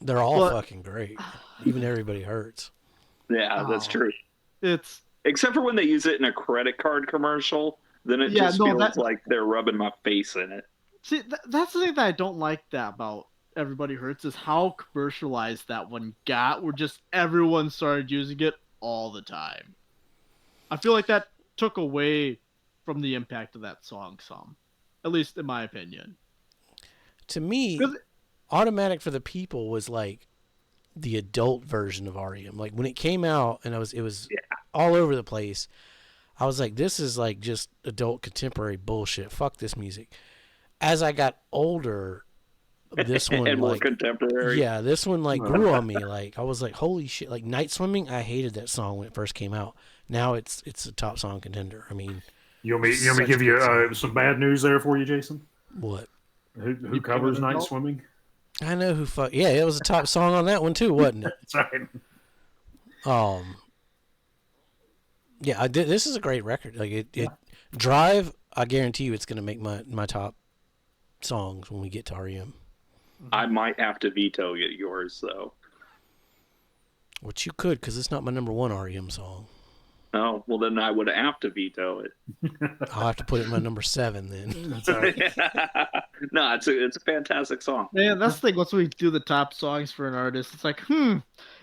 They're all fucking great. Even Everybody Hurts. Yeah, that's true. It's except for when they use it in a credit card commercial, then it feels like they're rubbing my face in it. See, that's the thing that I don't like about Everybody Hurts is how commercialized that one got, where just everyone started using it all the time. I feel like that took away from the impact of that song some, at least in my opinion. To me, Automatic for the People was like the adult version of REM. Like when it came out and it was all over the place, I was like, this is like just adult contemporary bullshit. Fuck this music. As I got older, this one and more contemporary. Yeah, this one grew on me. Like I was like, holy shit! Like Night Swimming, I hated that song when it first came out. Now it's a top song contender. I mean, you want me to give you some bad news there for you, Jason? What? Who covers Night Swimming? I know who. Yeah, it was a top song on that one too, wasn't it? That's right. Yeah, this is a great record. Like it Drive. I guarantee you, it's gonna make my top songs when we get to REM. I might have to veto yours though. Which you could, because it's not my number 1 REM song. Oh, well then I would have to veto it. I'll have to put it in my number 7 then. That's right. No, it's a fantastic song. Man, that's the thing. Once we do the top songs for an artist, it's like,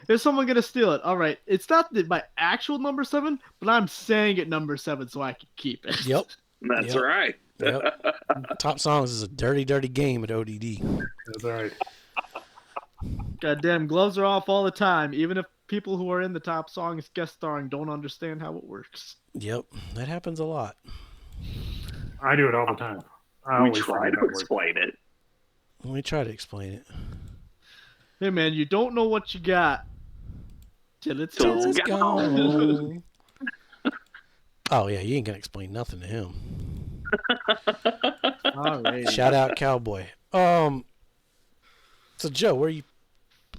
is someone gonna steal it? All right, it's not my actual number 7, but I'm saying it number 7 so I can keep it. Yep. That's right. Yep. Top songs is a dirty, dirty game at ODD. That's right. Goddamn, gloves are off all the time, even if people who are in the top songs guest starring don't understand how it works. Yep, that happens a lot. I do it all the time. We try to explain it. Let me try to explain it. Hey man, you don't know what you got till it's gone. Oh yeah, you ain't gonna explain nothing to him. All right. Shout out Cowboy. So Joe, where you?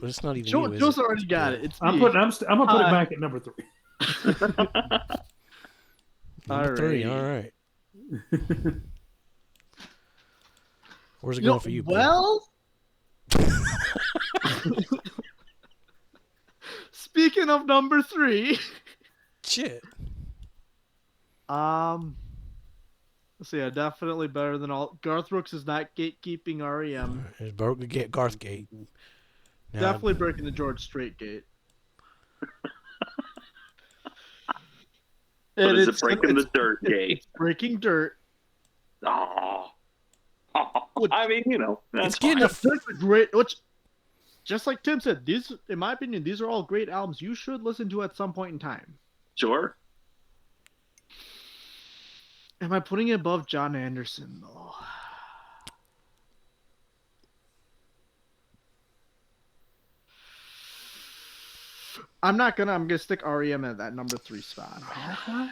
It's not even you. Joe's already got it. It's I'm me. gonna put it back at number 3. Number 3. All right. Where's it going for you, Bill? Well, speaking of number 3, Shit. let's see, definitely better than all. Garth Brooks is not gatekeeping REM. It's broke the Garth gate. Now, Definitely breaking the George Strait gate. But is it breaking the dirt gate? It's breaking dirt. Oh. I mean, that's it's getting fine. That's a great. Which, just like Tim said, these, in my opinion, these are all great albums you should listen to at some point in time. Sure. Am I putting it above John Anderson though? I'm gonna stick REM at that number 3 spot.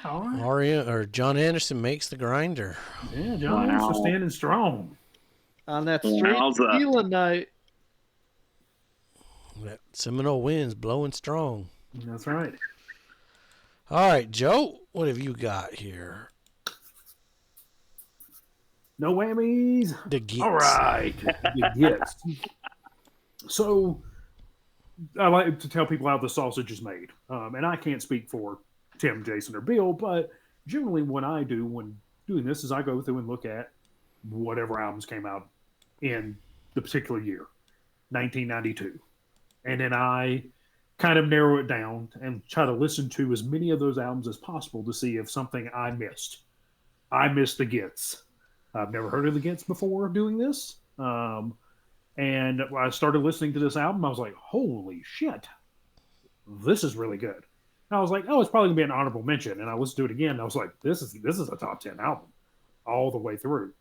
All right. Aria or John Anderson makes the grinder. Yeah, John Anderson standing strong. On that straight Wowza. tequila night. That Seminole wind's blowing strong. That's right. All right, Joe, what have you got here? No whammies. The Gits. All right. The Gits. So I like to tell people how the sausage is made. And I can't speak for Tim, Jason, or Bill, but generally when I do when doing this is I go through and look at whatever albums came out in the particular year, 1992. And then I kind of narrow it down and try to listen to as many of those albums as possible to see if something I missed. I missed the Gits. I've never heard of the Gits before doing this. And when I started listening to this album, I was like, holy shit, this is really good. And I was like, oh, it's probably going to be an honorable mention. And I listened to it again, and I was like, this is a top 10 album all the way through.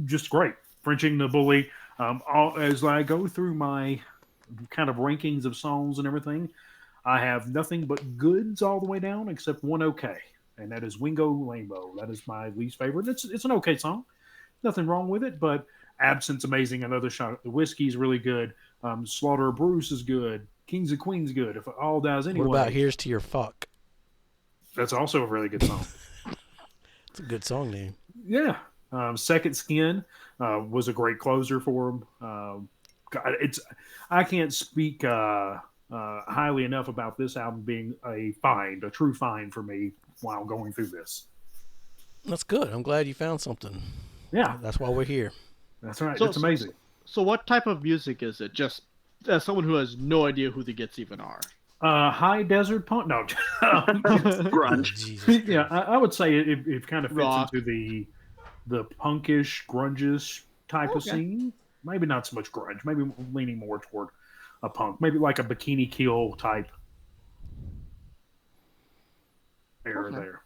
Just great. Frenching the Bully. As I go through my kind of rankings of songs and everything, I have nothing but goods all the way down except one okay. And that is Wingo Rainbow. That is my least favorite. It's an okay song. Nothing wrong with it, but Absinthe amazing. Another shot at the whiskey is really good. Slaughter of Bruce is good. Kings and Queens good. If it all dies anyway. What about Here's to Your Fuck? That's also a really good song. It's a good song name. Yeah. Second Skin was a great closer for him. I can't speak highly enough about this album being a true find for me while going through this. That's good. I'm glad you found something. Yeah. That's why we're here. That's right. So- It's amazing. So what type of music is it? Just as someone who has no idea who the Gits even are. High desert punk. No. Grunge. Jesus Yeah, Christ. I would say it kind of fits Rock. into the punkish, grungish type of Okay. scene. Maybe not so much grunge. Maybe leaning more toward a punk. Maybe like a Bikini Kill type era Okay. there.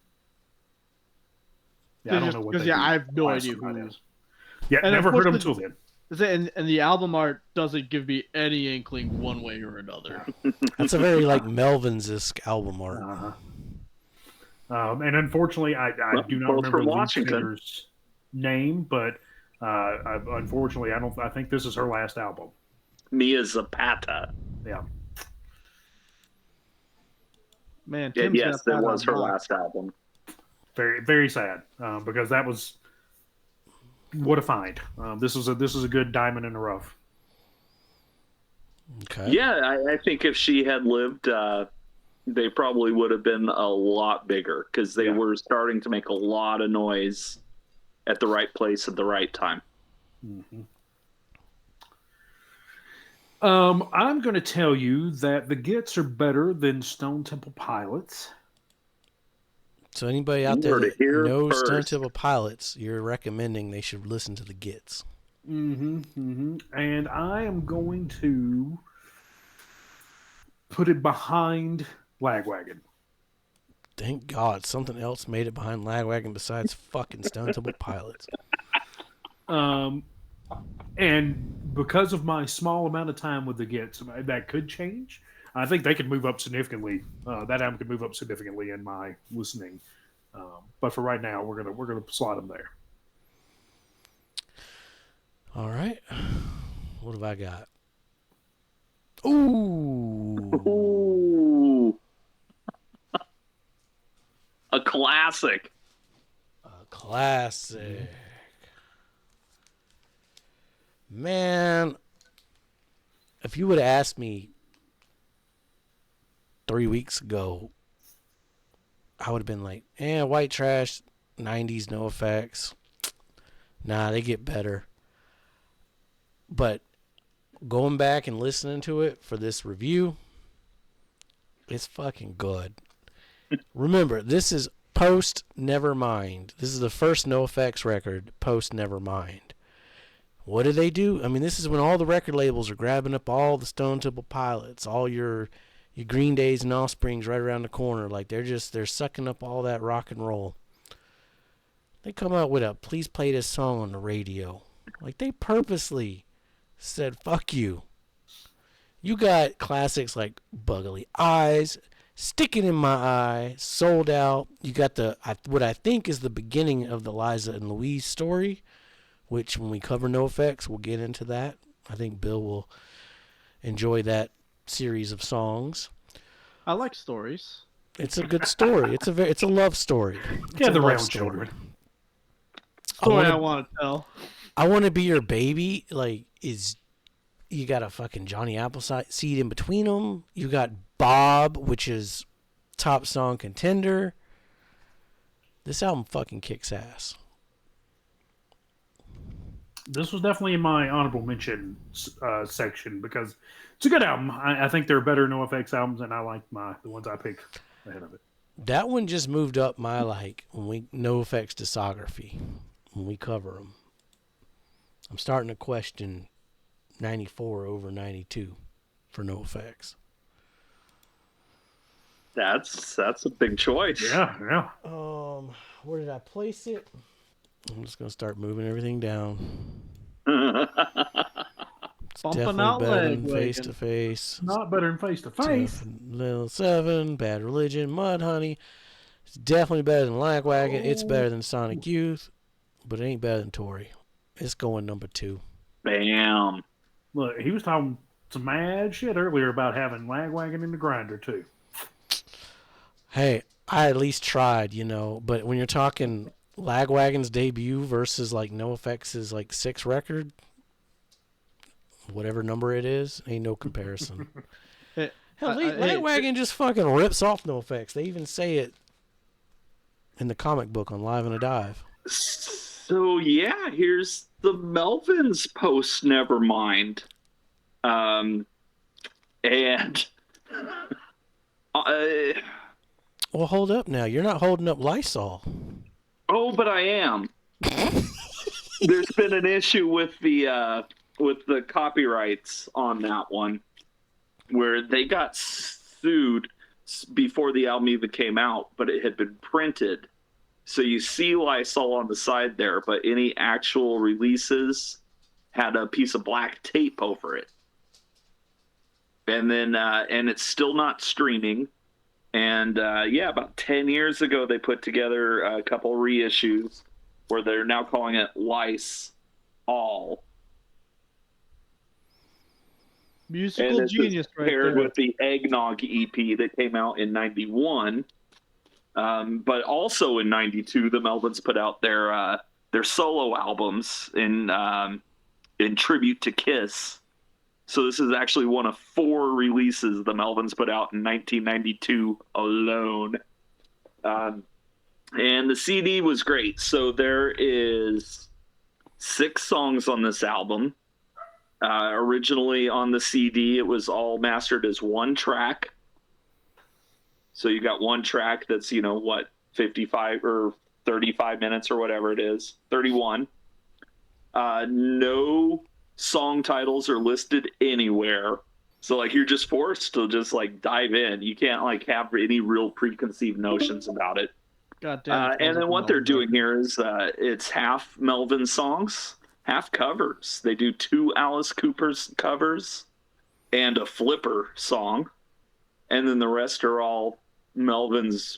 Yeah, I don't know what. Because they do I have no class idea for that who. is. Yeah, And never heard them unfortunately- until then. And the album art doesn't give me any inkling one way or another. That's a very like Melvins-esque album art. Uh-huh. And unfortunately, I do not both remember from the lead Washington. singer's name, but unfortunately, I think this is her last album. Mia Zapata. Yeah. Man, Yeah, Tim's yes, got that that was on her lock. last album. Very, very sad because that was what a find. This is a good diamond in the rough. Okay. Yeah, I think if she had lived, they probably would have been a lot bigger because they were starting to make a lot of noise at the right place at the right time. Mm-hmm. I'm going to tell you that the Gits are better than Stone Temple Pilots. So anybody out You there heard it that here knows Stone first. Temple Pilots, you're recommending they should listen to the Gits. And I am going to put it behind Lagwagon. Thank God something else made it behind Lagwagon besides fucking Stone Temple Pilots. And because of my small amount of time with the Gits, that could change. I think they could move up significantly. That album could move up significantly in my listening. But for right now, we're gonna slot them there. All right. What have I got? Ooh. Ooh. A classic. A classic. Man, if you would have asked me 3 weeks ago, I would have been like, white trash, 90s, no effects. Nah, they get better. But going back and listening to it for this review, it's fucking good. Remember, this is post Nevermind. This is the first no effects record post Nevermind. What do they do? I mean, this is when all the record labels are grabbing up all the Stone Temple Pilots, all your Green Days and Offsprings right around the corner. Like, they're sucking up all that rock and roll. They come out with a please play this song on the radio. Like, they purposely said, fuck you. You got classics like Buggly Eyes, Sticking in My Eye, Sold Out. You got what I think is the beginning of the Liza and Louise story, which when we cover No Effects, we'll get into that. I think Bill will enjoy that series of songs. I like stories. It's a good story. It's a love story. Yeah, the round children. Story I want to tell. I Want to Be Your Baby, like, you got a fucking Johnny Appleseed in between them. You got Bob, which is top song contender. This album fucking kicks ass. This was definitely in my honorable mention section because it's a good album. I think there are better NoFX albums, and I like the ones I picked ahead of it. That one just moved up my NoFX discography when we cover them. I'm starting to question 94 over 92 for NoFX. That's a big choice. Yeah. Where did I place it? I'm just gonna start moving everything down. It's Bumping out definitely better than leg Face to Face. Not better than Face to Face. Little Seven, Bad Religion, Mudhoney. It's definitely better than Lagwagon. It's better than Sonic Youth, but it ain't better than Tory. It's going number 2. Bam. Look, he was talking some mad shit earlier about having Lagwagon in the grinder too. Hey, I at least tried, but when you're talking Lagwagon's debut versus like NoFX's like 6th record, whatever number it is, ain't no comparison. Hell, Lagwagon just fucking rips off NoFX. They even say it in the comic book on Live in a Dive. So yeah, here's the Melvins post Nevermind, and well, hold up now. You're not holding up Lysol. Oh, but I am. There's been an issue with the copyrights on that one, where they got sued before the album even came out, but it had been printed. So you see Lysol on the side there, but any actual releases had a piece of black tape over it. And then, and it's still not streaming. And about 10 years ago, they put together a couple reissues where they're now calling it Lice All. Musical genius right there. Paired with the Eggnog EP that came out in 91. But also in 92, the Melvins put out their solo albums in tribute to Kiss. So this is actually one of 4 releases the Melvins put out in 1992 alone. And the CD was great. So there is 6 songs on this album. Originally on the CD, it was all mastered as 1 track. So you got 1 track that's, 55 or 35 minutes or whatever it is, 31. No song titles are listed anywhere. So, you're just forced to just, dive in. You can't, have any real preconceived notions about it. Goddamn. And then what they're doing here is it's half Melvin songs, half covers. They do 2 Alice Cooper's covers and a Flipper song. And then the rest are all Melvin's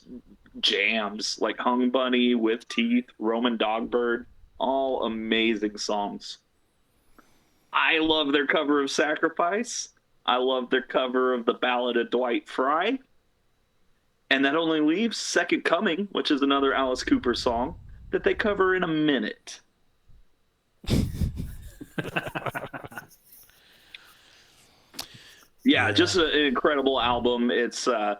jams, like Hung Bunny, With Teeth, Roman Dogbird, all amazing songs. I love their cover of Sacrifice. I love their cover of the Ballad of Dwight Fry. And that only leaves Second Coming, which is another Alice Cooper song that they cover in a minute. Yeah, just an incredible album. It's the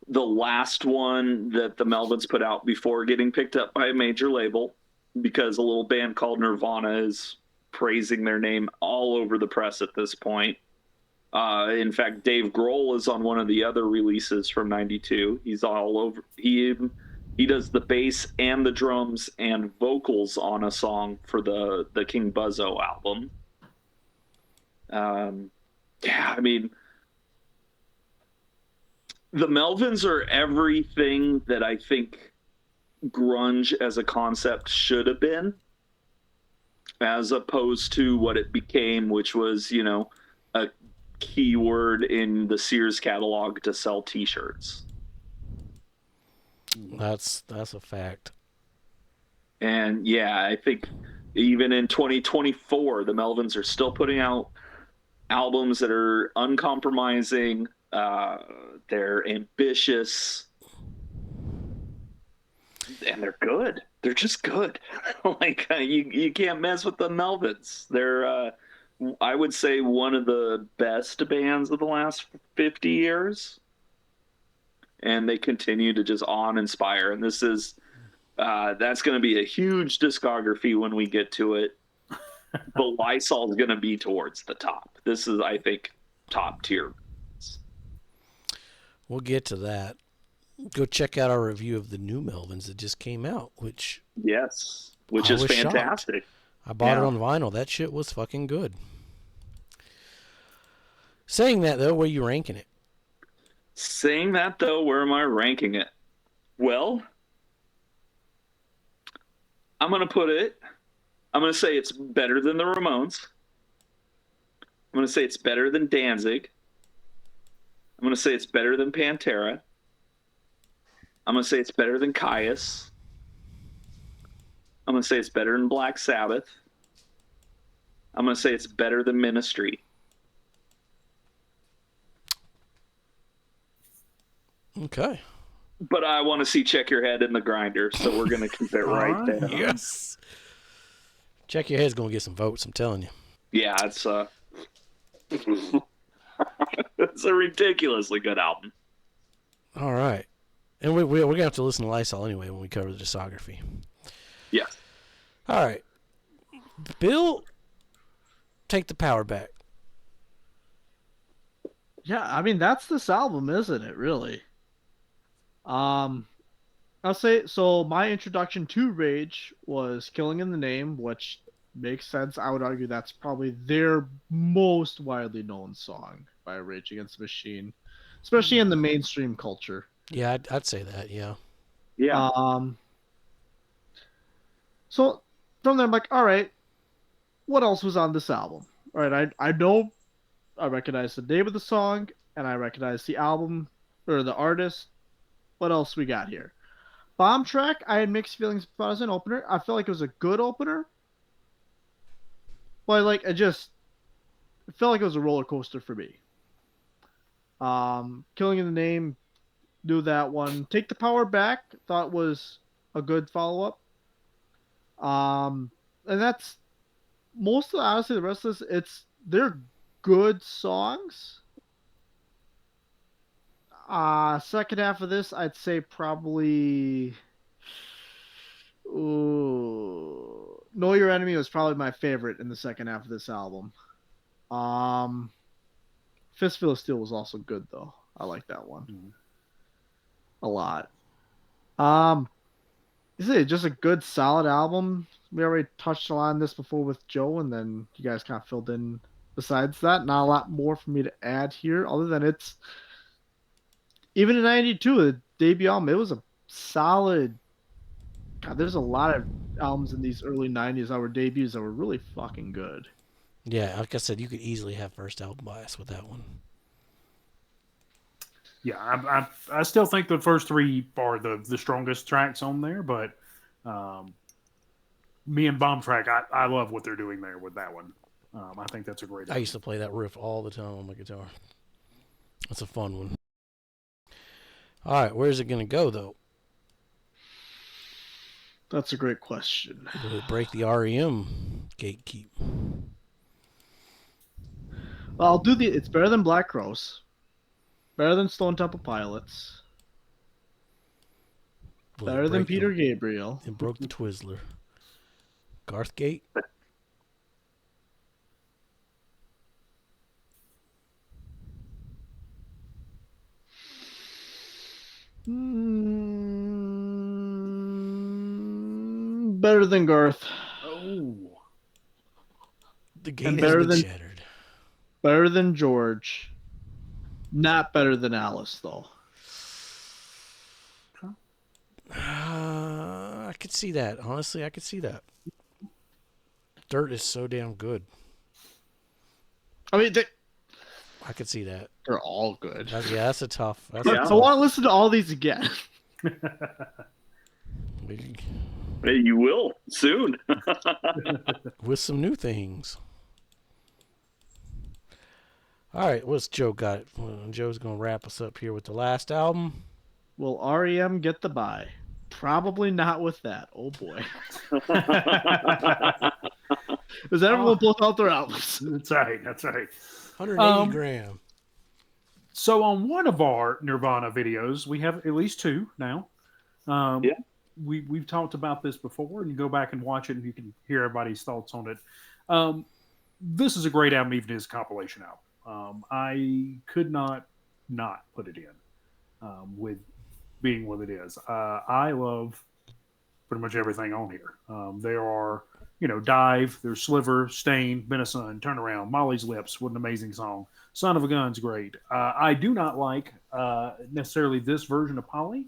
last one that the Melvins put out before getting picked up by a major label, because a little band called Nirvana is praising their name all over the press at this point. In fact, Dave Grohl is on one of the other releases from '92. He's all over. He does the bass and the drums and vocals on a song for the King Buzzo album. Yeah, I mean, the Melvins are everything that I think grunge as a concept should have been, as opposed to what it became, which was, you know, a keyword in the Sears catalog to sell T-shirts. That's a fact. And yeah, I think even in 2024, the Melvins are still putting out albums that are uncompromising. They're ambitious, and they're good. They're just good. Like you can't mess with the Melvins. They're I would say one of the best bands of the last 50 years, and they continue to just awe-inspire. And this is that's going to be a huge discography when we get to it. But Lysol is going to be towards the top. This is, I think, top tier. We'll get to that. Go check out our review of the new Melvins that just came out, which is was fantastic. Shocked. I bought it on vinyl. That shit was fucking good. Saying that, though, where are you ranking it? Saying that, though, where am I ranking it? Well, I'm going to say it's better than the Ramones. I'm going to say it's better than Danzig. I'm going to say it's better than Pantera. I'm going to say it's better than Caius. I'm going to say it's better than Black Sabbath. I'm going to say it's better than Ministry. Okay. But I want to see Check Your Head in the Grinder, so we're going to keep it right there. Yes. Check Your Head's going to get some votes, I'm telling you. Yeah, it's it's a ridiculously good album. All right. And we're going to have to listen to Lysol anyway when we cover the discography. Yes. All right. Bill, take the power back. Yeah, I mean, that's this album, isn't it, really? I'll say, so my introduction to Rage was Killing in the Name, which makes sense. I would argue that's probably their most widely known song by Rage Against the Machine, especially in the mainstream culture. Yeah, I'd say that, yeah. Yeah. So from there, I'm like, all right, what else was on this album? All right, I know, I recognize the name of the song, and I recognize the album, or the artist. What else we got here? Bomb Track, I had mixed feelings about as an opener. I felt like it was a good opener. But like, it felt like it was a roller coaster for me. Killing in the Name, do that one. Take the Power Back, thought was a good follow-up. And that's most of, honestly, the rest of this, they're good songs. Second half of this, I'd say probably Know Your Enemy was probably my favorite in the second half of this album. Fistful of Steel was also good, though. I like that one a lot. This is just a good, solid album. We already touched on this before with Joe, and then you guys kind of filled in besides that. Not a lot more for me to add here, other than it's, even in 92, the debut album, it was a solid. God, there's a lot of albums in these early 90s that were debuts that were really fucking good. Yeah, like I said, you could easily have first album bias with that one. Yeah, I still think the first three are the strongest tracks on there, but me and Bomb Track, I love what they're doing there with that one. I think that's a great album. I used to play that riff all the time on my guitar. That's a fun one. All right, where's it going to go, though? That's a great question. Will it break the REM gatekeep? Well, I'll do the. It's better than Black Crowes. Better than Stone Temple Pilots. Well, Better than Peter Gabriel. It broke the Twizzler. Garth Gate. Better than Garth. Oh. The gate And has better been than- shattered. Better than George. Not better than Alice, though. I could see that. Honestly, I could see that. Dirt is so damn good. I mean, I could see that. they're all good. That's a tough. That's Yeah. a I tough. want to listen to all these again. Hey, you will soon. With some new things. All right, what's Joe got? Joe's gonna wrap us up here with the last album. Will REM get the bye? Probably not with that. Oh boy. Does everyone pull out their albums? That's right. That's right. 180 gram. So on one of our Nirvana videos, we have at least two now. Yeah. We've talked about this before, and you go back and watch it, and you can hear everybody's thoughts on it. This is a great album, even as a compilation album. I could not put it in with being what it is. I love pretty much everything on here. There are, Dive, there's Sliver, Stain, Been a Sun, Turnaround, Molly's Lips, what an amazing song. Son of a Gun's great. I do not like necessarily this version of Polly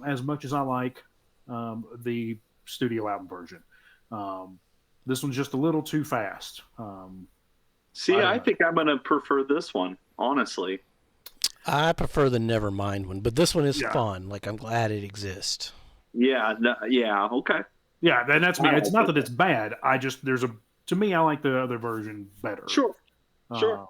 as much as I like the studio album version. This one's just a little too fast. See, I don't I know. think I'm going to prefer this one, honestly. I prefer the Nevermind one, but this one is Yeah. fun. Like, I'm glad it exists. Yeah, okay. Yeah, and that's me. I It's not like that it's bad. To me, I like the other version better. Sure. Sure.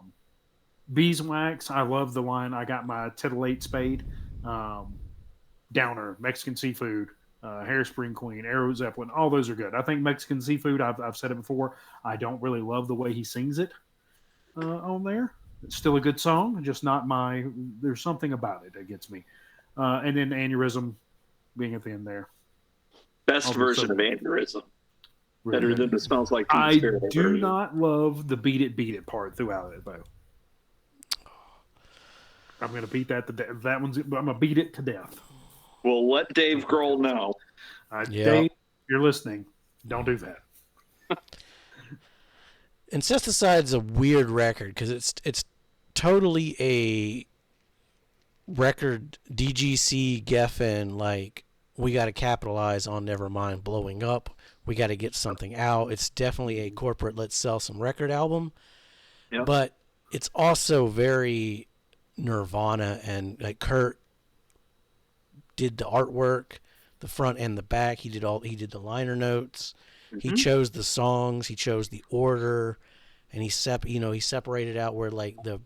Beeswax, I love the line, I got my titillate spade. Downer, Mexican Seafood, Hairspring Queen, Aero Zeppelin, all those are good. I think Mexican Seafood, I've said it before, I don't really love the way he sings it on there. It's still a good song, just not there's something about it that gets me. And then Aneurysm being at the end there. Best I'll be version so- of Aneurysm. Really Better good. than the Smells Like Teen I Spirit do version. not love the beat it part throughout it, though. I'm gonna beat that to death. I'm gonna beat it to death. Well, let Dave Grohl know. Yeah. Dave, if you're listening, don't do that. Incesticide's a weird record because it's totally a record DGC Geffen, like, we got to capitalize on Nevermind blowing up. We got to get something out. It's definitely a corporate let's sell some record album. Yep. But it's also very Nirvana, and like Kurt did the artwork, the front and the back. He did the liner notes. He chose the songs, he chose the order, and he separated out where like the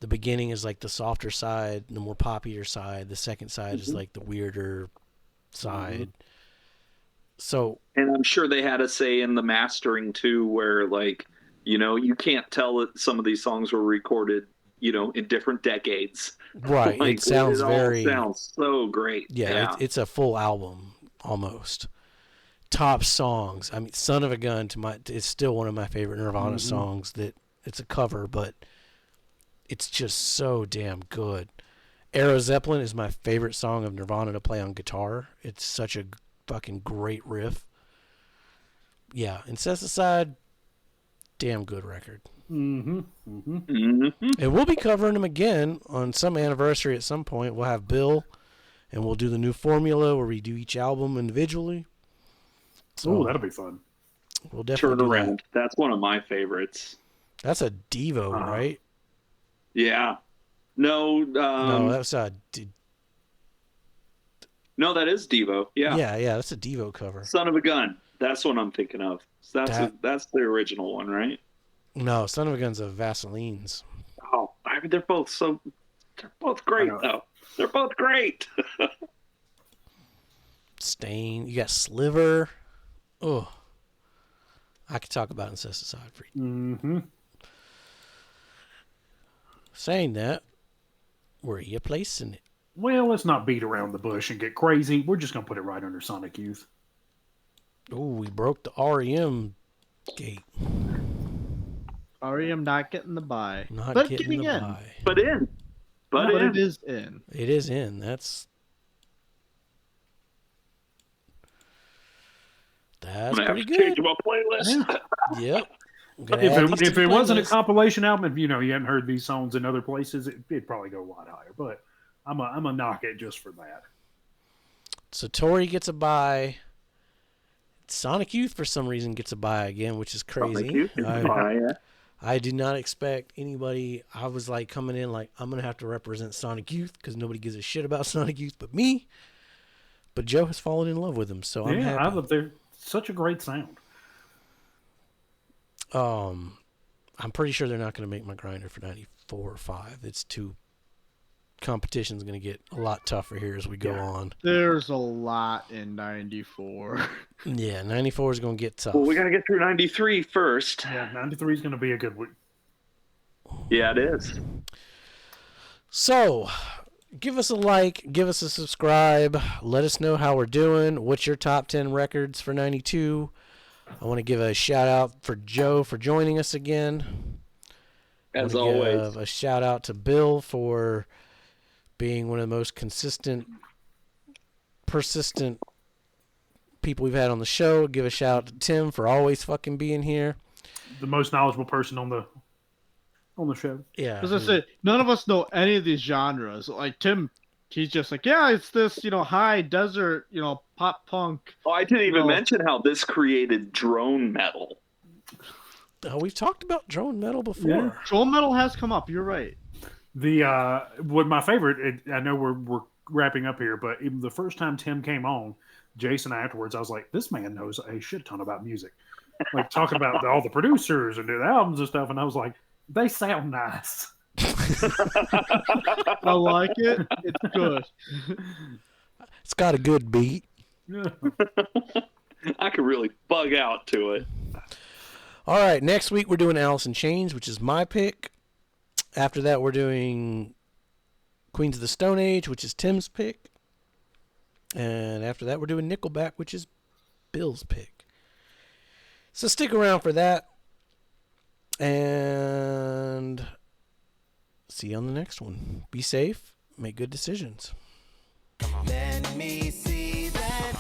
beginning is like the softer side, the more poppier side. The second side is like the weirder side. So, And I'm sure they had a say in the mastering too, where like, you can't tell that some of these songs were recorded, in different decades. right, Like, it sounds all very sounds so great. yeah. It's a full album almost. Top songs. I mean, "Son of a Gun" it's still one of my favorite Nirvana songs. That it's a cover, but it's just so damn good. Aero Zeppelin is my favorite song of Nirvana to play on guitar. It's such a fucking great riff. Yeah, Incesticide, damn good record. Mm-hmm. And we'll be covering them again on some anniversary at some point. We'll have Bill, and we'll do the new formula where we do each album individually. Oh, that'll be fun. We'll definitely Turn do that. Around. That's one of my favorites. That's a Devo, right? Yeah. No, No, that's no, that is Devo. Yeah. yeah, that's a Devo cover. Son of a Gun. That's what I'm thinking of. So that's the original one, right? No, Son of a Gun's of Vaseline's. Oh, I mean, they're both great though. They're both great. Stain. You got Sliver. Oh, I could talk about Incesticide for you. Mm-hmm. Saying that, where are you placing it? Well, let's not beat around the bush and get crazy. We're just going to put it right under Sonic Youth. Oh, we broke the REM gate. REM not getting the buy. Not but getting the in. buy. But in. But But in. it is in. It is in. That's I'm gonna pretty have to change good. my playlist. Yep. Gotta add these If to it the wasn't a playlist. compilation album, if you hadn't heard these songs in other places, it'd probably go a lot higher. But I'm a knock it just for that. So Tori gets a buy. Sonic Youth for some reason gets a buy again, which is crazy. I did not expect anybody. I was like coming in like I'm gonna have to represent Sonic Youth because nobody gives a shit about Sonic Youth but me. But Joe has fallen in love with them, so I'm happy. I love they're such a great sound. I'm pretty sure they're not going to make my grinder for 94 or 5. It's too. Competition's going to get a lot tougher here as we go on. There's a lot in 94. Yeah, 94 is going to get tough. Well, we got to get through 93 first. Yeah, 93 is going to be a good week. Yeah, it is. So, give us a like, give us a subscribe, let us know how we're doing. What's your top 10 records for 92? I want to give a shout out for Joe for joining us again. As I wanna always. give a shout out to Bill for being one of the most consistent, persistent people we've had on the show. Give a shout out to Tim for always fucking being here. The most knowledgeable person on the show. Yeah. As I said, none of us know any of these genres. Like Tim, he's just like, yeah, it's this, high desert, pop punk. Oh, I didn't even mention how this created drone metal. We've talked about drone metal before. Yeah. Drone metal has come up. You're right. What my favorite, I know we're wrapping up here, but even the first time Tim came on, Jason afterwards, I was like, this man knows a shit ton about music. Like talking about all the producers and the albums and stuff, and I was like, they sound nice. I like it. It's good. It's got a good beat. I could really bug out to it. All right, next week we're doing Alice in Chains, which is my pick. After that, we're doing Queens of the Stone Age, which is Tim's pick. And after that, we're doing Nickelback, which is Bill's pick. So stick around for that. And see you on the next one. Be safe. Make good decisions. Let me see that